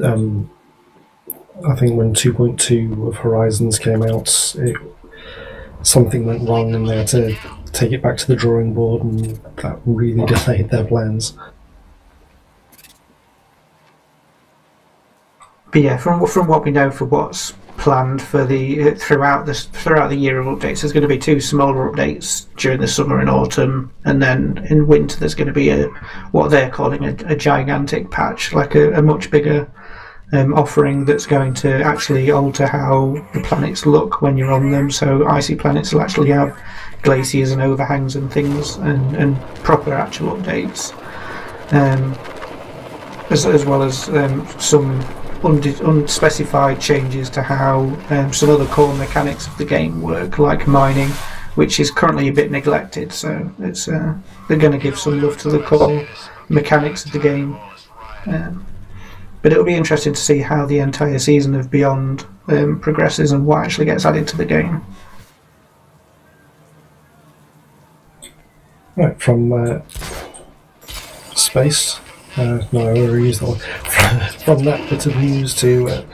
I think when 2.2 of Horizons came out, something went wrong and they had to take it back to the drawing board, and that really delayed their plans. But yeah, from what we know for what's planned for the throughout the year of updates, there's going to be 2 smaller updates during the summer and autumn, and then in winter there's going to be what they're calling a gigantic patch, like a much bigger offering that's going to actually alter how the planets look when you're on them. So icy planets will actually have glaciers and overhangs and things, and proper actual updates, as well as some unspecified changes to how some other core mechanics of the game work, like mining, which is currently a bit neglected. So it's they're going to give some love to the core mechanics of the game. But it'll be interesting to see how the entire season of Beyond progresses and what actually gets added to the game. Right, from space. No, I already used that one. From that bit of news to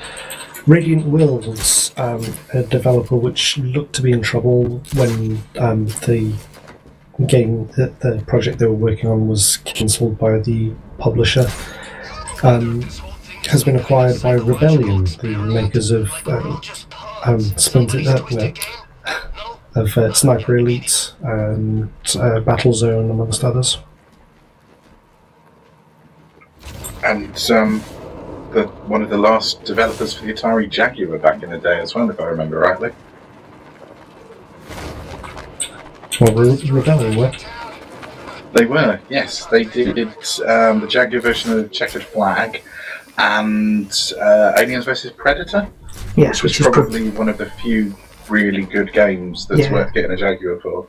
Radiant Worlds, a developer which looked to be in trouble when the game, the project they were working on, was cancelled by the publisher. Has been acquired by Rebellion, the makers of Sniper Elite and Battlezone, amongst others. And one of the last developers for the Atari Jaguar back in the day as well, if I remember rightly. Well, Rebellion were. They were, yes. They did the Jaguar version of Checkered Flag and Aliens vs Predator. Yes, which is probably one of the few really good games that's worth getting a Jaguar for.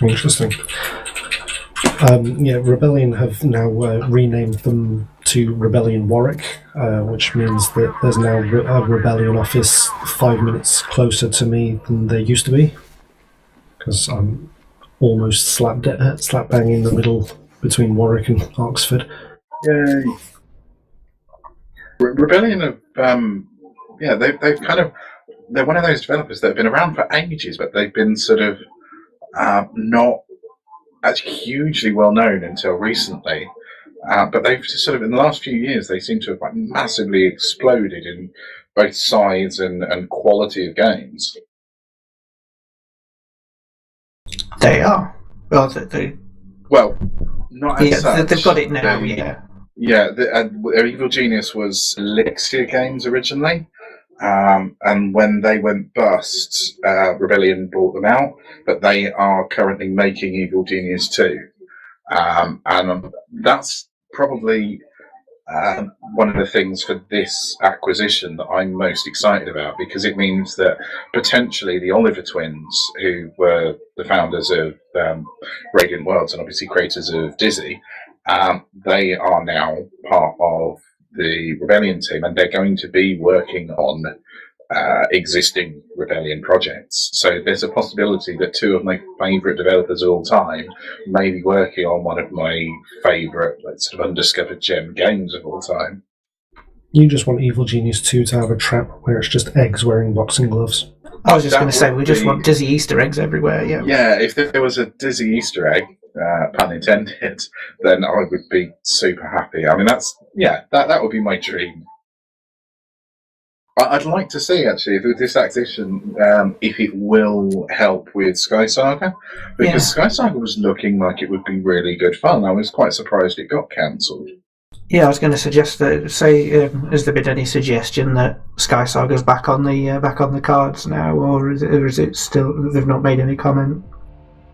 Interesting. Rebellion have now renamed them to Rebellion Warwick, which means that there's now a Rebellion office 5 minutes closer to me than there used to be, because I'm almost slap bang in the middle between Warwick and Oxford. Yay! Rebellion have, they've kind of, they're one of those developers that have been around for ages, but they've been sort of not as hugely well known until recently. But they've just sort of, in the last few years, they seem to have like massively exploded in both size and quality of games. They are. Well, not as such. They've got it now, Yeah, Evil Genius was Elixir Games originally, and when they went bust, Rebellion bought them out, but they are currently making Evil Genius 2. And that's probably one of the things for this acquisition that I'm most excited about, because it means that potentially the Oliver twins, who were the founders of Radiant Worlds and obviously creators of Dizzy, they are now part of the Rebellion team, and they're going to be working on existing Rebellion projects. So there's a possibility that two of my favourite developers of all time may be working on one of my favourite sort of undiscovered gem games of all time. You just want Evil Genius 2 to have a trap where it's just eggs wearing boxing gloves. I was just going to say, we just want dizzy Easter eggs everywhere, yeah. Yeah, if there was a dizzy Easter egg, pun intended, then I would be super happy. I mean, that would be my dream. I'd like to see, actually, if this acquisition, if it will help with Sky Saga, because Sky Saga was looking like it would be really good fun. I was quite surprised it got cancelled. Yeah, I was going to suggest that. Has there been any suggestion that Sky Saga's back on the cards now, or is it still? They've not made any comment.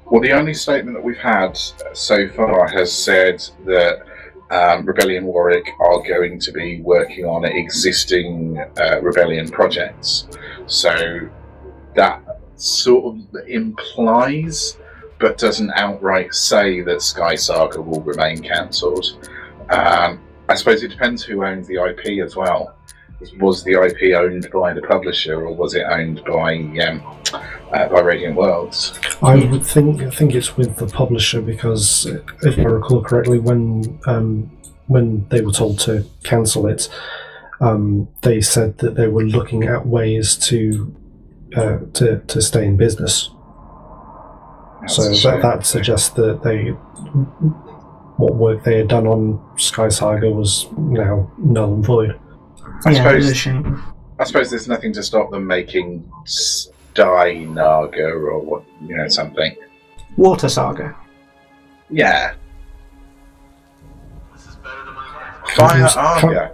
Well, the only statement that we've had so far has said that Rebellion Warwick are going to be working on existing Rebellion projects. So that sort of implies, but doesn't outright say, that Sky Saga will remain cancelled. I suppose it depends who owns the IP as well. Was the IP owned by the publisher, or was it owned by Radiant Worlds? I would think it's with the publisher, because if I recall correctly, when they were told to cancel it, they said that they were looking at ways to stay in business. So that suggests that what work they had done on Sky Saga was now null and void. I suppose there's nothing to stop them making Sky Naga or what, something. Water Saga. Yeah. Fire Saga.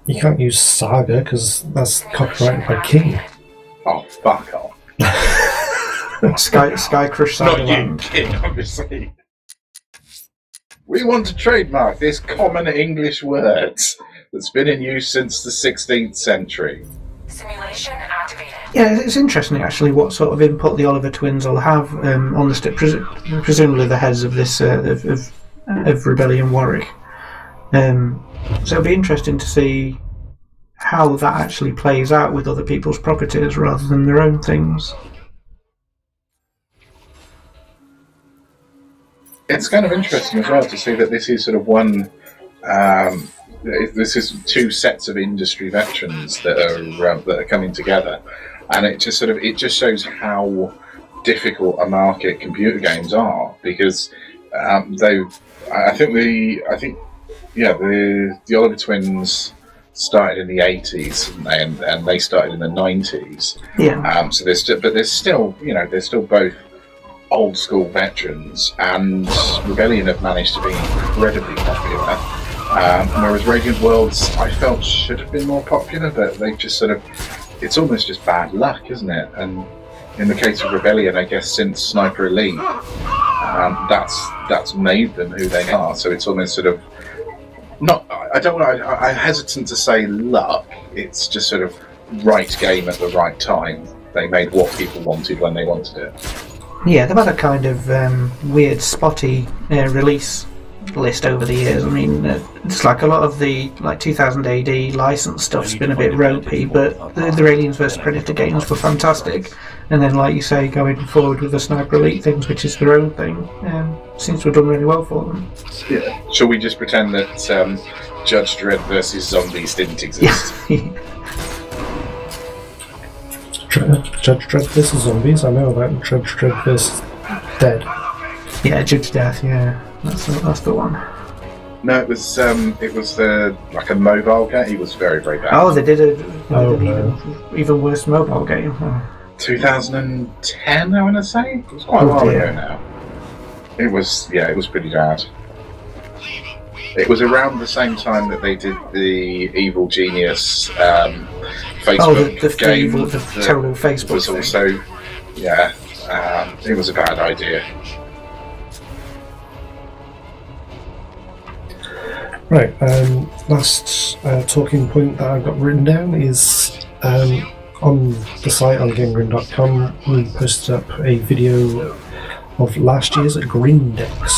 You can't use Saga because that's copyrighted by King. Oh, fuck off. Sky Crush Saga. Not you, King, obviously. We want to trademark this common English word that's been in use since the 16th century. Simulation activated. Yeah, it's interesting actually what sort of input the Oliver twins will have on the presumably the heads of this of Rebellion Warwick. So it'll be interesting to see how that actually plays out with other people's properties rather than their own things. It's kind of interesting as well to see that this is sort of one. This is two sets of industry veterans that are coming together, and it just shows how difficult a market computer games are, because the Oliver twins started in the 80s, and they started in the 90s. Yeah. So there's still both old school veterans, and Rebellion have managed to be incredibly popular. Whereas Radiant Worlds, I felt, should have been more popular, but they've just it's almost just bad luck, isn't it? And in the case of Rebellion, I guess since Sniper Elite, that's made them who they are. So it's almost I'm hesitant to say luck. It's just sort of right game at the right time. They made what people wanted when they wanted it. Yeah, they've had a kind of weird, spotty release list over the years. I mean, it's like a lot of the 2000 AD license stuff's been a bit ropey, but the Aliens vs Predator games were fantastic. And then, like you say, going forward with the Sniper Elite things, which is their own thing, seems to have done really well for them. Yeah. Shall we just pretend that Judge Dredd vs Zombies didn't exist? Judge Dredd vs Zombies, I know about Judge Dredd vs Dead. Yeah, Judge Death, yeah. That's the one. No, it was like a mobile game. It was very, very bad. Oh, they did an even worse mobile game. 2010, I want to say? It was quite a while ago now. It was pretty bad. It was around the same time that they did the Evil Genius Facebook game. The terrible Facebook was also, it was a bad idea. Right, last talking point that I've got written down is on the site on GameGrin.com. We posted up a video of last year's GrinDex,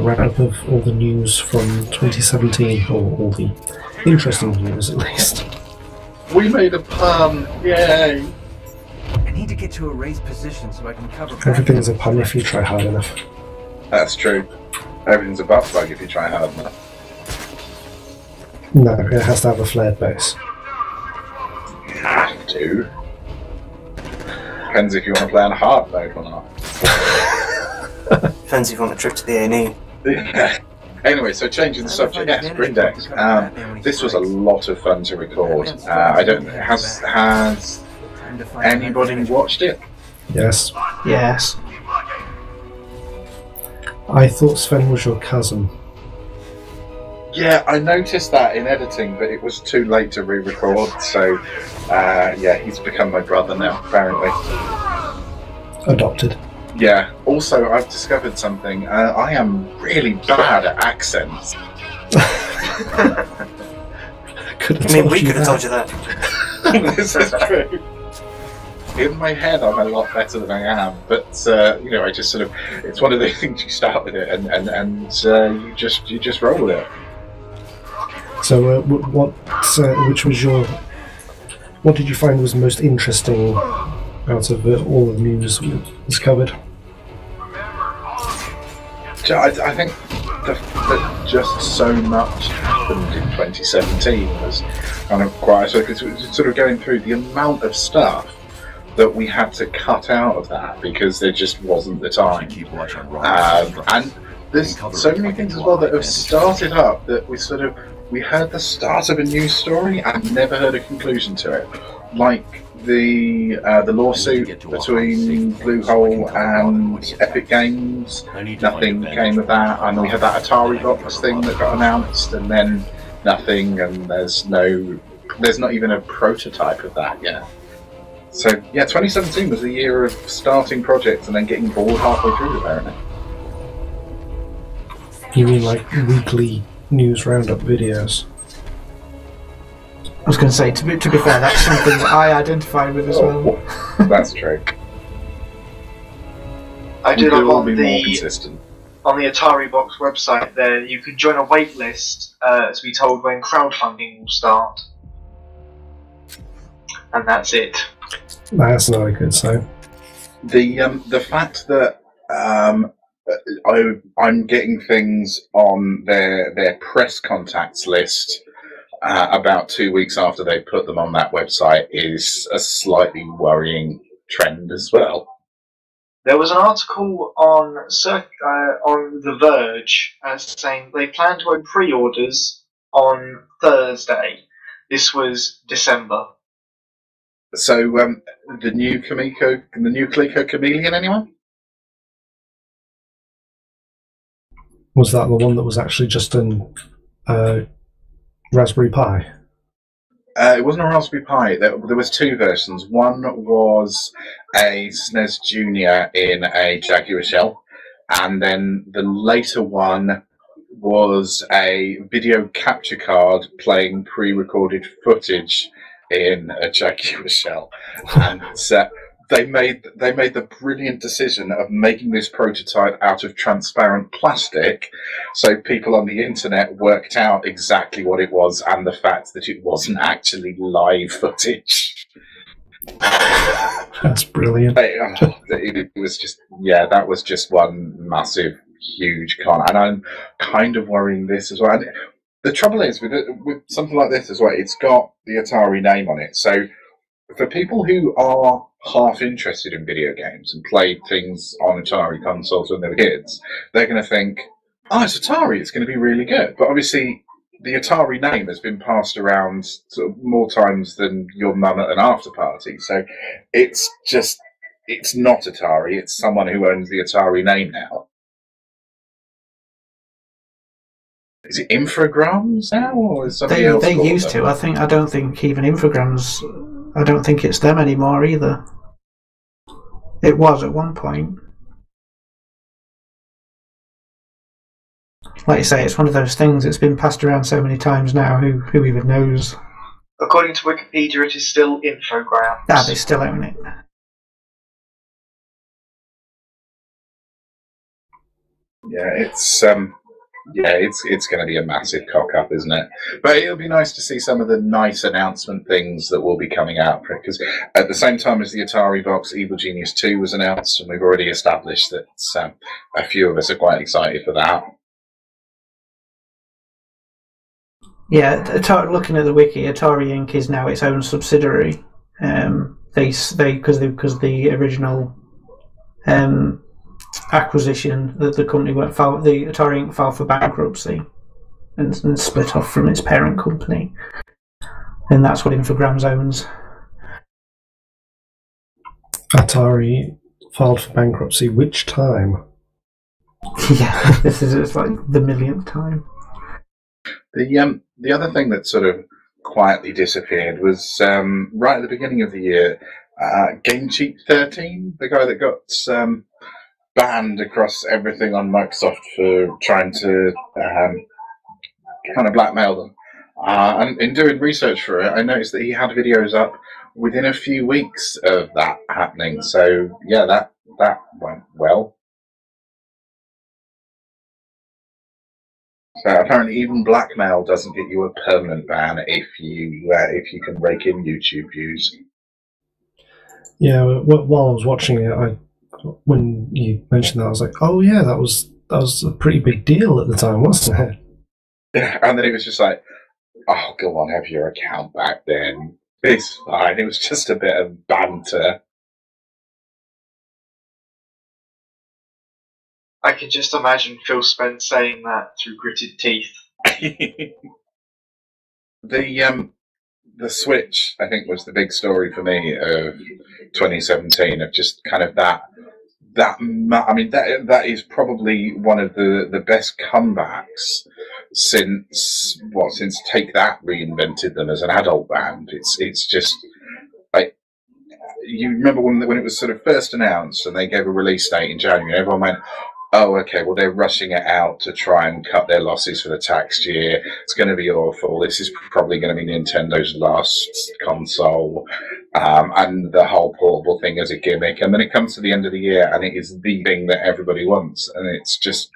roundup of all the news from 2017, or all the interesting news at least. We made a pun! Yay! I need to get to a raised position so I can cover. Everything's a pun if you try hard enough. That's true. Everything's a butt plug if you try hard enough. No, it has to have a flared base. Have to. Depends if you want to play on hard mode or not. Depends if you want a trip to the A&E. Anyway, so changing the subject, yes, GrinCast. This was a lot of fun to record. I don't. Has anybody watched it? Yes. Yes. I thought Sven was your cousin. Yeah, I noticed that in editing, but it was too late to re-record. So, yeah, he's become my brother now, apparently. Adopted. Yeah. Also, I've discovered something. I am really bad at accents. I mean, we could have told you that. This is true. In my head, I'm a lot better than I am, but you know, I just sort of—it's one of those things you start with it, and you just roll with it. So, which was your? What did you find was most interesting out of all the news was covered? I think that just so much happened in 2017 was kind of quite. So it's sort of going through the amount of stuff that we had to cut out of that because there just wasn't the time. And there's so many things as well that have started up that we heard the start of a news story and never heard a conclusion to it. Like the lawsuit between Bluehole and Epic Games, nothing came of that. And we had that Atari box thing that got announced, and then nothing. And there's not even a prototype of that yet. So yeah, 2017 was the year of starting projects and then getting bored halfway through, apparently. You mean like weekly news roundup videos? I was going to say, to be fair, that's something that I identify with as well. That's true. I did We'll on be more the consistent. on the Atari Box website. There, you can join a wait list to be told when crowdfunding will start, and that's it. That's not a good sign. The fact that I'm getting things on their press contacts list about 2 weeks after they put them on that website is a slightly worrying trend as well. There was an article on The Verge saying they plan to open pre-orders on Thursday. This was December. So the new Coleco Chameleon, anyone? Was that the one that was actually just in Raspberry Pi? It wasn't a Raspberry Pi. There was two versions. One was a SNES Junior in a Jaguar shell, and then the later one was a video capture card playing pre-recorded footage in a Jaguar shell. And they made the brilliant decision of making this prototype out of transparent plastic, so people on the internet worked out exactly what it was and the fact that it wasn't actually live footage. That's brilliant. It was just, yeah, that was just one massive, huge con, and I'm kind of worrying this as well. And the trouble is with something like this as well, it's got the Atari name on it, so for people who are half interested in video games and played things on Atari consoles when they were kids, they're going to think, oh, it's Atari, it's going to be really good. But obviously, the Atari name has been passed around sort of more times than your mum at an after party. So it's not Atari, it's someone who owns the Atari name now. Is it Infogrames now, or is somebody else? They used to. I don't think even Infogrames. I don't think it's them anymore either. It was at one point. Like you say, it's one of those things that's been passed around so many times now. Who even knows? According to Wikipedia, it is still Infogrames. Ah, they still own it. Yeah, it's yeah, it's going to be a massive cock up, isn't it? But it'll be nice to see some of the nice announcement things that will be coming out, because at the same time as the Atari box, Evil Genius 2 was announced, and we've already established that a few of us are quite excited for that. Yeah, looking at the wiki, Atari Inc. is now its own subsidiary. Because the original acquisition that the company the Atari Inc. filed for bankruptcy and split off from its parent company, and that's what Infogrames owns. Atari filed for bankruptcy. Which time? Yeah, this is it's like the millionth time. The other thing that sort of quietly disappeared was right at the beginning of the year, Game Cheat 13, the guy that got banned across everything on Microsoft for trying to kind of blackmail them. And in doing research for it, I noticed that he had videos up within a few weeks of that happening. So yeah, that went well. So apparently, even blackmail doesn't get you a permanent ban if you can rake in YouTube views. Yeah, while I was watching it, when you mentioned that, I was like, "Oh yeah, that was a pretty big deal at the time, wasn't it?" Yeah, and then it was just like, "Oh, go on, have your account back then. It's fine." It was just a bit of banter. I can just imagine Phil Spence saying that through gritted teeth. The Switch, I think, was the big story for me of 2017. Of just kind of that. I mean, that is probably one of the best comebacks since Take That reinvented them as an adult band. It's just like, you remember when it was sort of first announced and they gave a release date in January. Everyone went, "Oh, okay, well, they're rushing it out to try and cut their losses for the tax year. It's going to be awful. This is probably going to be Nintendo's last console." And the whole portable thing as a gimmick. And then it comes to the end of the year and it is the thing that everybody wants. And it's just,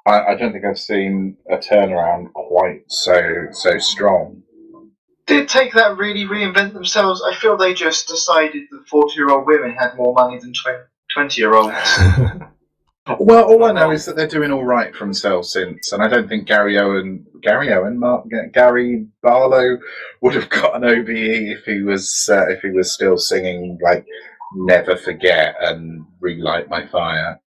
I don't think I've seen a turnaround quite so strong. Did Take That really reinvent themselves? I feel they just decided that 40-year-old women had more money than 20-year-olds. Well, all I know is that they're doing all right for themselves since, and I don't think Gary Barlow would have got an OBE if he was still singing like "Never Forget" and "Relight My Fire."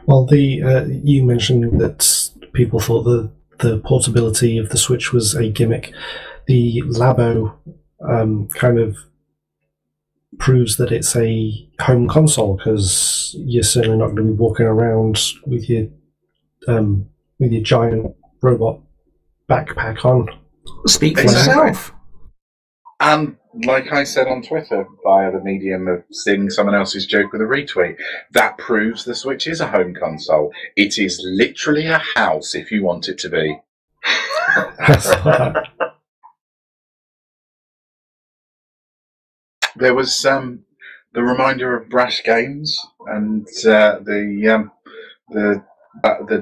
Well, you mentioned that people thought the portability of the Switch was a gimmick. The Labo kind of proves that it's a home console, because you're certainly not going to be walking around with your giant robot backpack on. Speak for yourself. And like I said on Twitter, via the medium of seeing someone else's joke with a retweet, that proves the Switch is a home console. It is literally a house if you want it to be. There was the reminder of Brash Games and the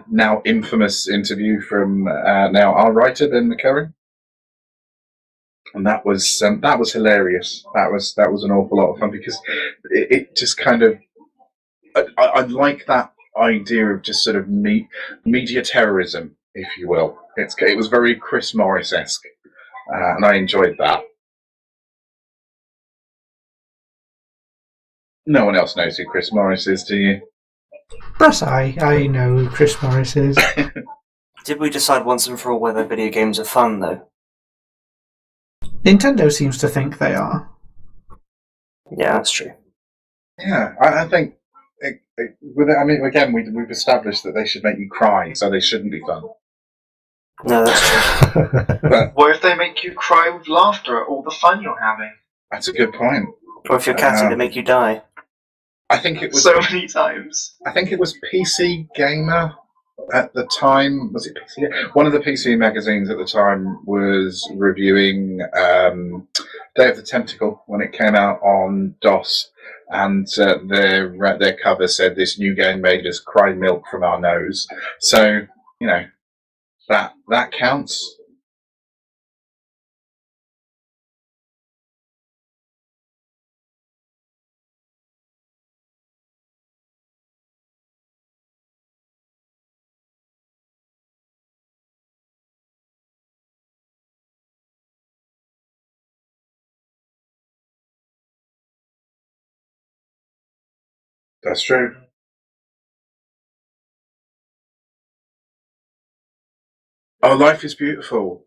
now infamous interview from now our writer Ben McCurry, and that was hilarious. That was an awful lot of fun, because it just kind of I like that idea of just sort of media terrorism, if you will. It was very Chris Morris-esque, and I enjoyed that. No one else knows who Chris Morris is, do you? Yes, I know who Chris Morris is. Did we decide once and for all whether video games are fun, though? Nintendo seems to think they are. Yeah, that's true. Yeah, I think. I mean, again, we've established that they should make you cry, so they shouldn't be fun. No, that's true. But What if they make you cry with laughter at all the fun you're having? that's a good point. Or if you're catty, they make you die. I think it was So many times. I think it was PC Gamer at the time. Was it PC? One of the PC magazines at the time was reviewing Day of the Tentacle when it came out on DOS, and their cover said this new game made us cry milk from our nose. So that counts. That's true. Oh, life is beautiful.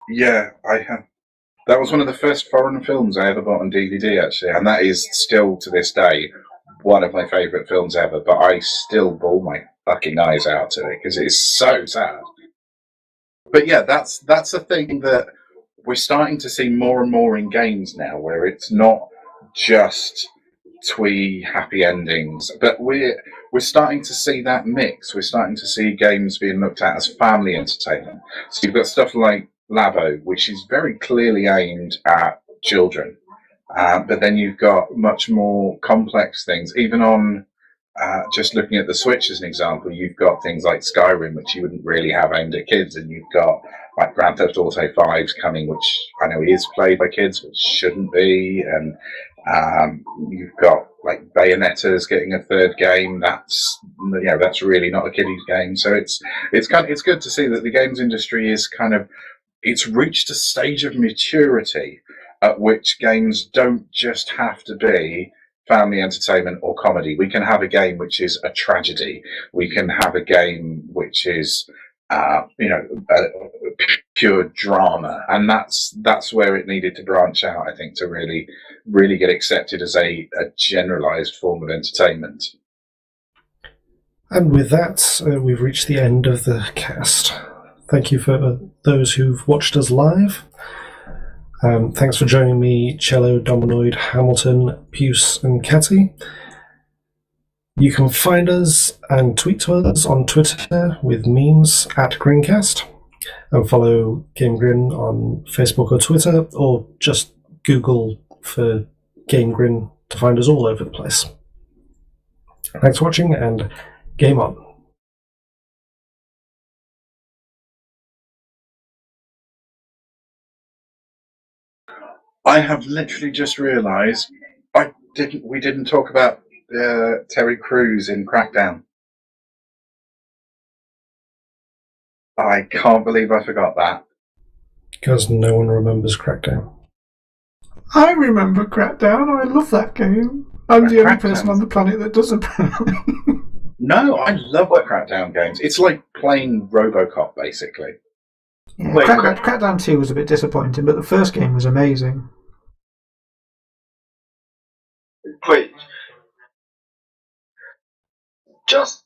Yeah, I have. That was one of the first foreign films I ever bought on DVD, actually, and that is still to this day one of my favourite films ever. But I still bawl my fucking eyes out to it because it's so sad. But yeah, that's a thing that we're starting to see more and more in games now, where it's not just twee happy endings, but we're starting to see that mix. We're starting to see games being looked at as family entertainment. So you've got stuff like Labo, which is very clearly aimed at children, but then you've got much more complex things. Even on just looking at the Switch as an example, you've got things like Skyrim, which you wouldn't really have aimed at kids, and you've got like Grand Theft Auto 5's coming, which I know is played by kids, but shouldn't be, and you've got like Bayonetta's getting a third game. That's really not a kiddies game. So it's good to see that the games industry is it's reached a stage of maturity at which games don't just have to be family entertainment or comedy. We can have a game which is a tragedy. We can have a game which is pure drama, and that's where it needed to branch out, I think, to really get accepted as a generalized form of entertainment. And with that, we've reached the end of the cast. Thank you for those who've watched us live. Thanks for joining me, Cello, Dominoid, Hamilton, Puce, and Catty. You can find us and tweet to us on Twitter with memes at GrinCast, and follow Game Grin on Facebook or Twitter, or just Google for Game Grin to find us all over the place. Thanks for watching, and game on. I have literally just realised we didn't talk about Terry Crews in Crackdown. I can't believe I forgot that. Because no one remembers Crackdown. I remember Crackdown. I love that game. I'm the only person on the planet that does, apparently. No, I love the Crackdown games. It's like playing RoboCop, basically. Yeah, Crackdown 2 was a bit disappointing, but the first game was amazing. Wait. Just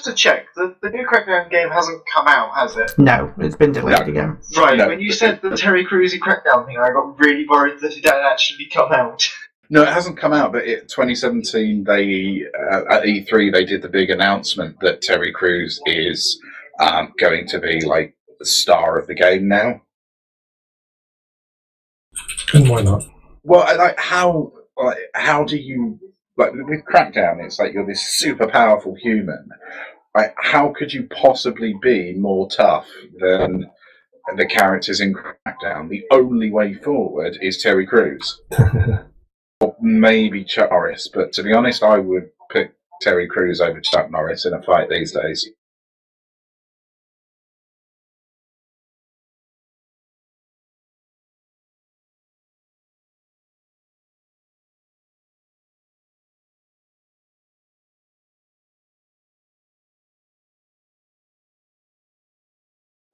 to check, the new Crackdown game hasn't come out, has it? No, it's been delayed again. Right, when you said the Terry Crews Crackdown thing, I got really worried that it had actually come out. No, it hasn't come out, but 2017, they at E3, they did the big announcement that Terry Crews is going to be like the star of the game now. And why not? Well, how do you... Like, with Crackdown, it's like you're this super powerful human. Like, how could you possibly be more tough than the characters in Crackdown? The only way forward is Terry Crews. Or maybe Chuck Norris, but to be honest, I would pick Terry Crews over Chuck Norris in a fight these days.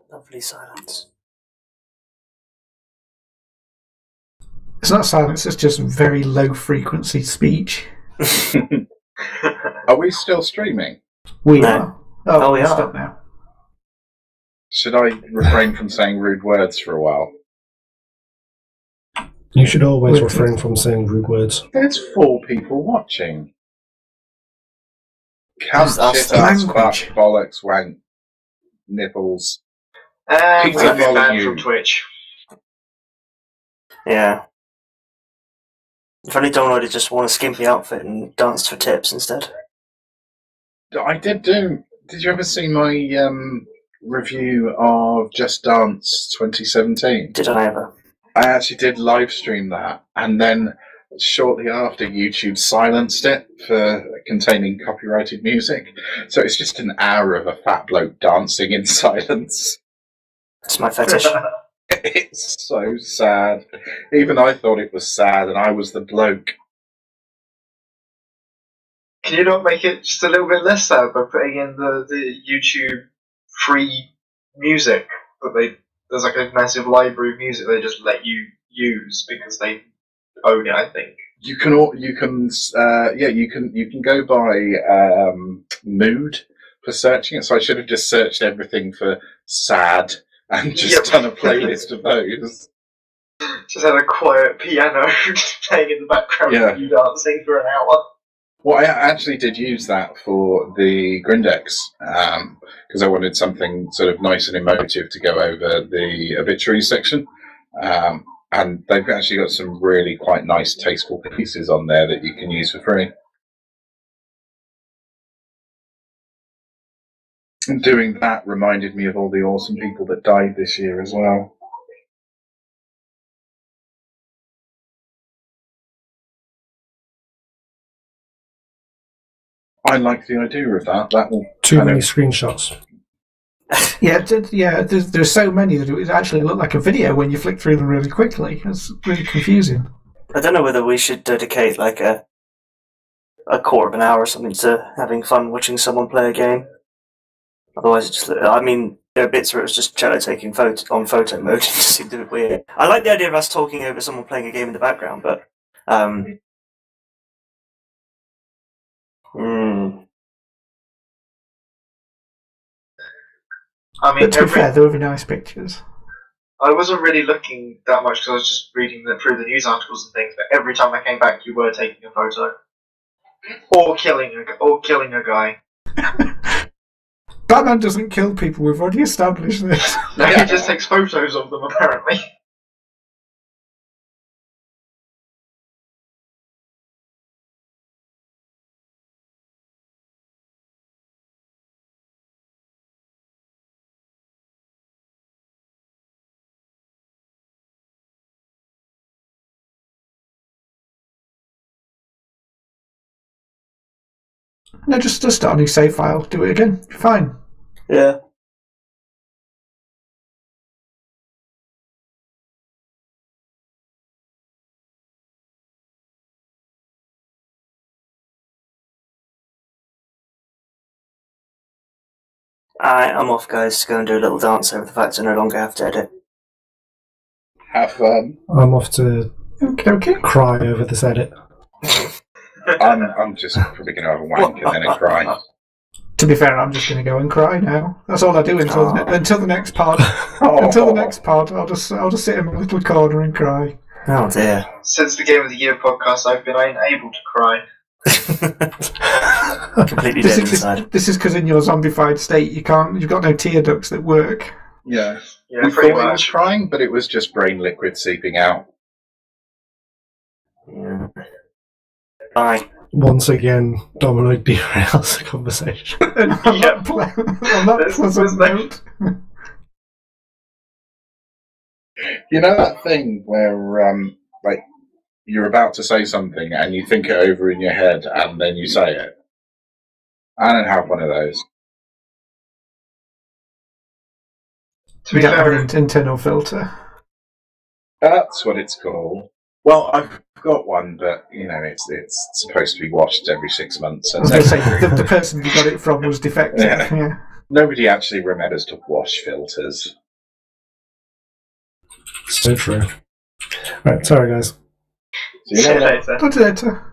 Lovely silence. It's not silence, it's just very low frequency speech. Are we still streaming? We are. Oh, we are. Stop now. Should I refrain from saying rude words for a while? You should always refrain from saying rude words. There's 4 people watching. Cunt, That's shit, ass, fuck, language. bollocks, wank, nipples. And Pizza we've been banned volume. from Twitch. Yeah. If only Donald had just worn a skimpy outfit and danced for tips instead. I did do. Did you ever see my review of Just Dance 2017? Did I ever? I actually did live stream that, and then shortly after, YouTube silenced it for containing copyrighted music. So it's just an hour of a fat bloke dancing in silence. It's my fetish. It's so sad. Even I thought it was sad, and I was the bloke. Can you not make it just a little bit less sad by putting in the YouTube free music? But there's like a massive library of music they just let you use because they own it, I think. You can go by mood for searching it. So I should have just searched everything for sad and just done a playlist of those. Just had a quiet piano just playing in the background of you dancing for an hour. Well, I actually did use that for the Grindex because I wanted something sort of nice and emotive to go over the obituary section. And they've actually got some really quite nice, tasteful pieces on there that you can use for free. And doing that reminded me of all the awesome people that died this year as well. I like the idea of that. That will Too many screenshots. There's so many that it actually look like a video when you flick through them really quickly. It's really confusing. I don't know whether we should dedicate like a quarter of an hour or something to having fun watching someone play a game. Otherwise, there are bits where it's just Cello taking on photo mode. It just seemed a bit weird. I like the idea of us talking over someone playing a game in the background, but But to be fair, there will be nice pictures. I wasn't really looking that much because I was just reading through the news articles and things. But every time I came back, you were taking a photo or killing a guy. Batman doesn't kill people. We've already established this. No, he just takes photos of them, apparently. No, just start a new save file. Do it again. You're fine. yeah. I'm off, guys, to go and do a little dance over the fact I no longer have to edit. Have fun. I'm off to Okay. cry over this edit. I'm just probably going to have a wank and then a cry. To be fair, I'm just going to go and cry now. That's all I do until the next part. Until the next part, I'll just sit in my little corner and cry. Oh dear. Since the Game of the Year podcast, I've been unable to cry. Completely dead inside. This is because in your zombified state, you've got no tear ducts that work. Yeah. Yeah, We pretty thought it was much. crying, but it was just brain liquid seeping out. Yeah. Bye. Once again, Domino derails the conversation. And on that pleasant note. You know that thing where, like, you're about to say something and you think it over in your head and then you say it? I don't have one of those. We don't have an internal filter. That's what it's called. Well, I've got one, but, you know, it's supposed to be washed every 6 months. I And was going to say, the person you got it from was defective. Yeah. Nobody actually remembers to wash filters. So true. Right, sorry guys. See you See you later. later. Talk to you later.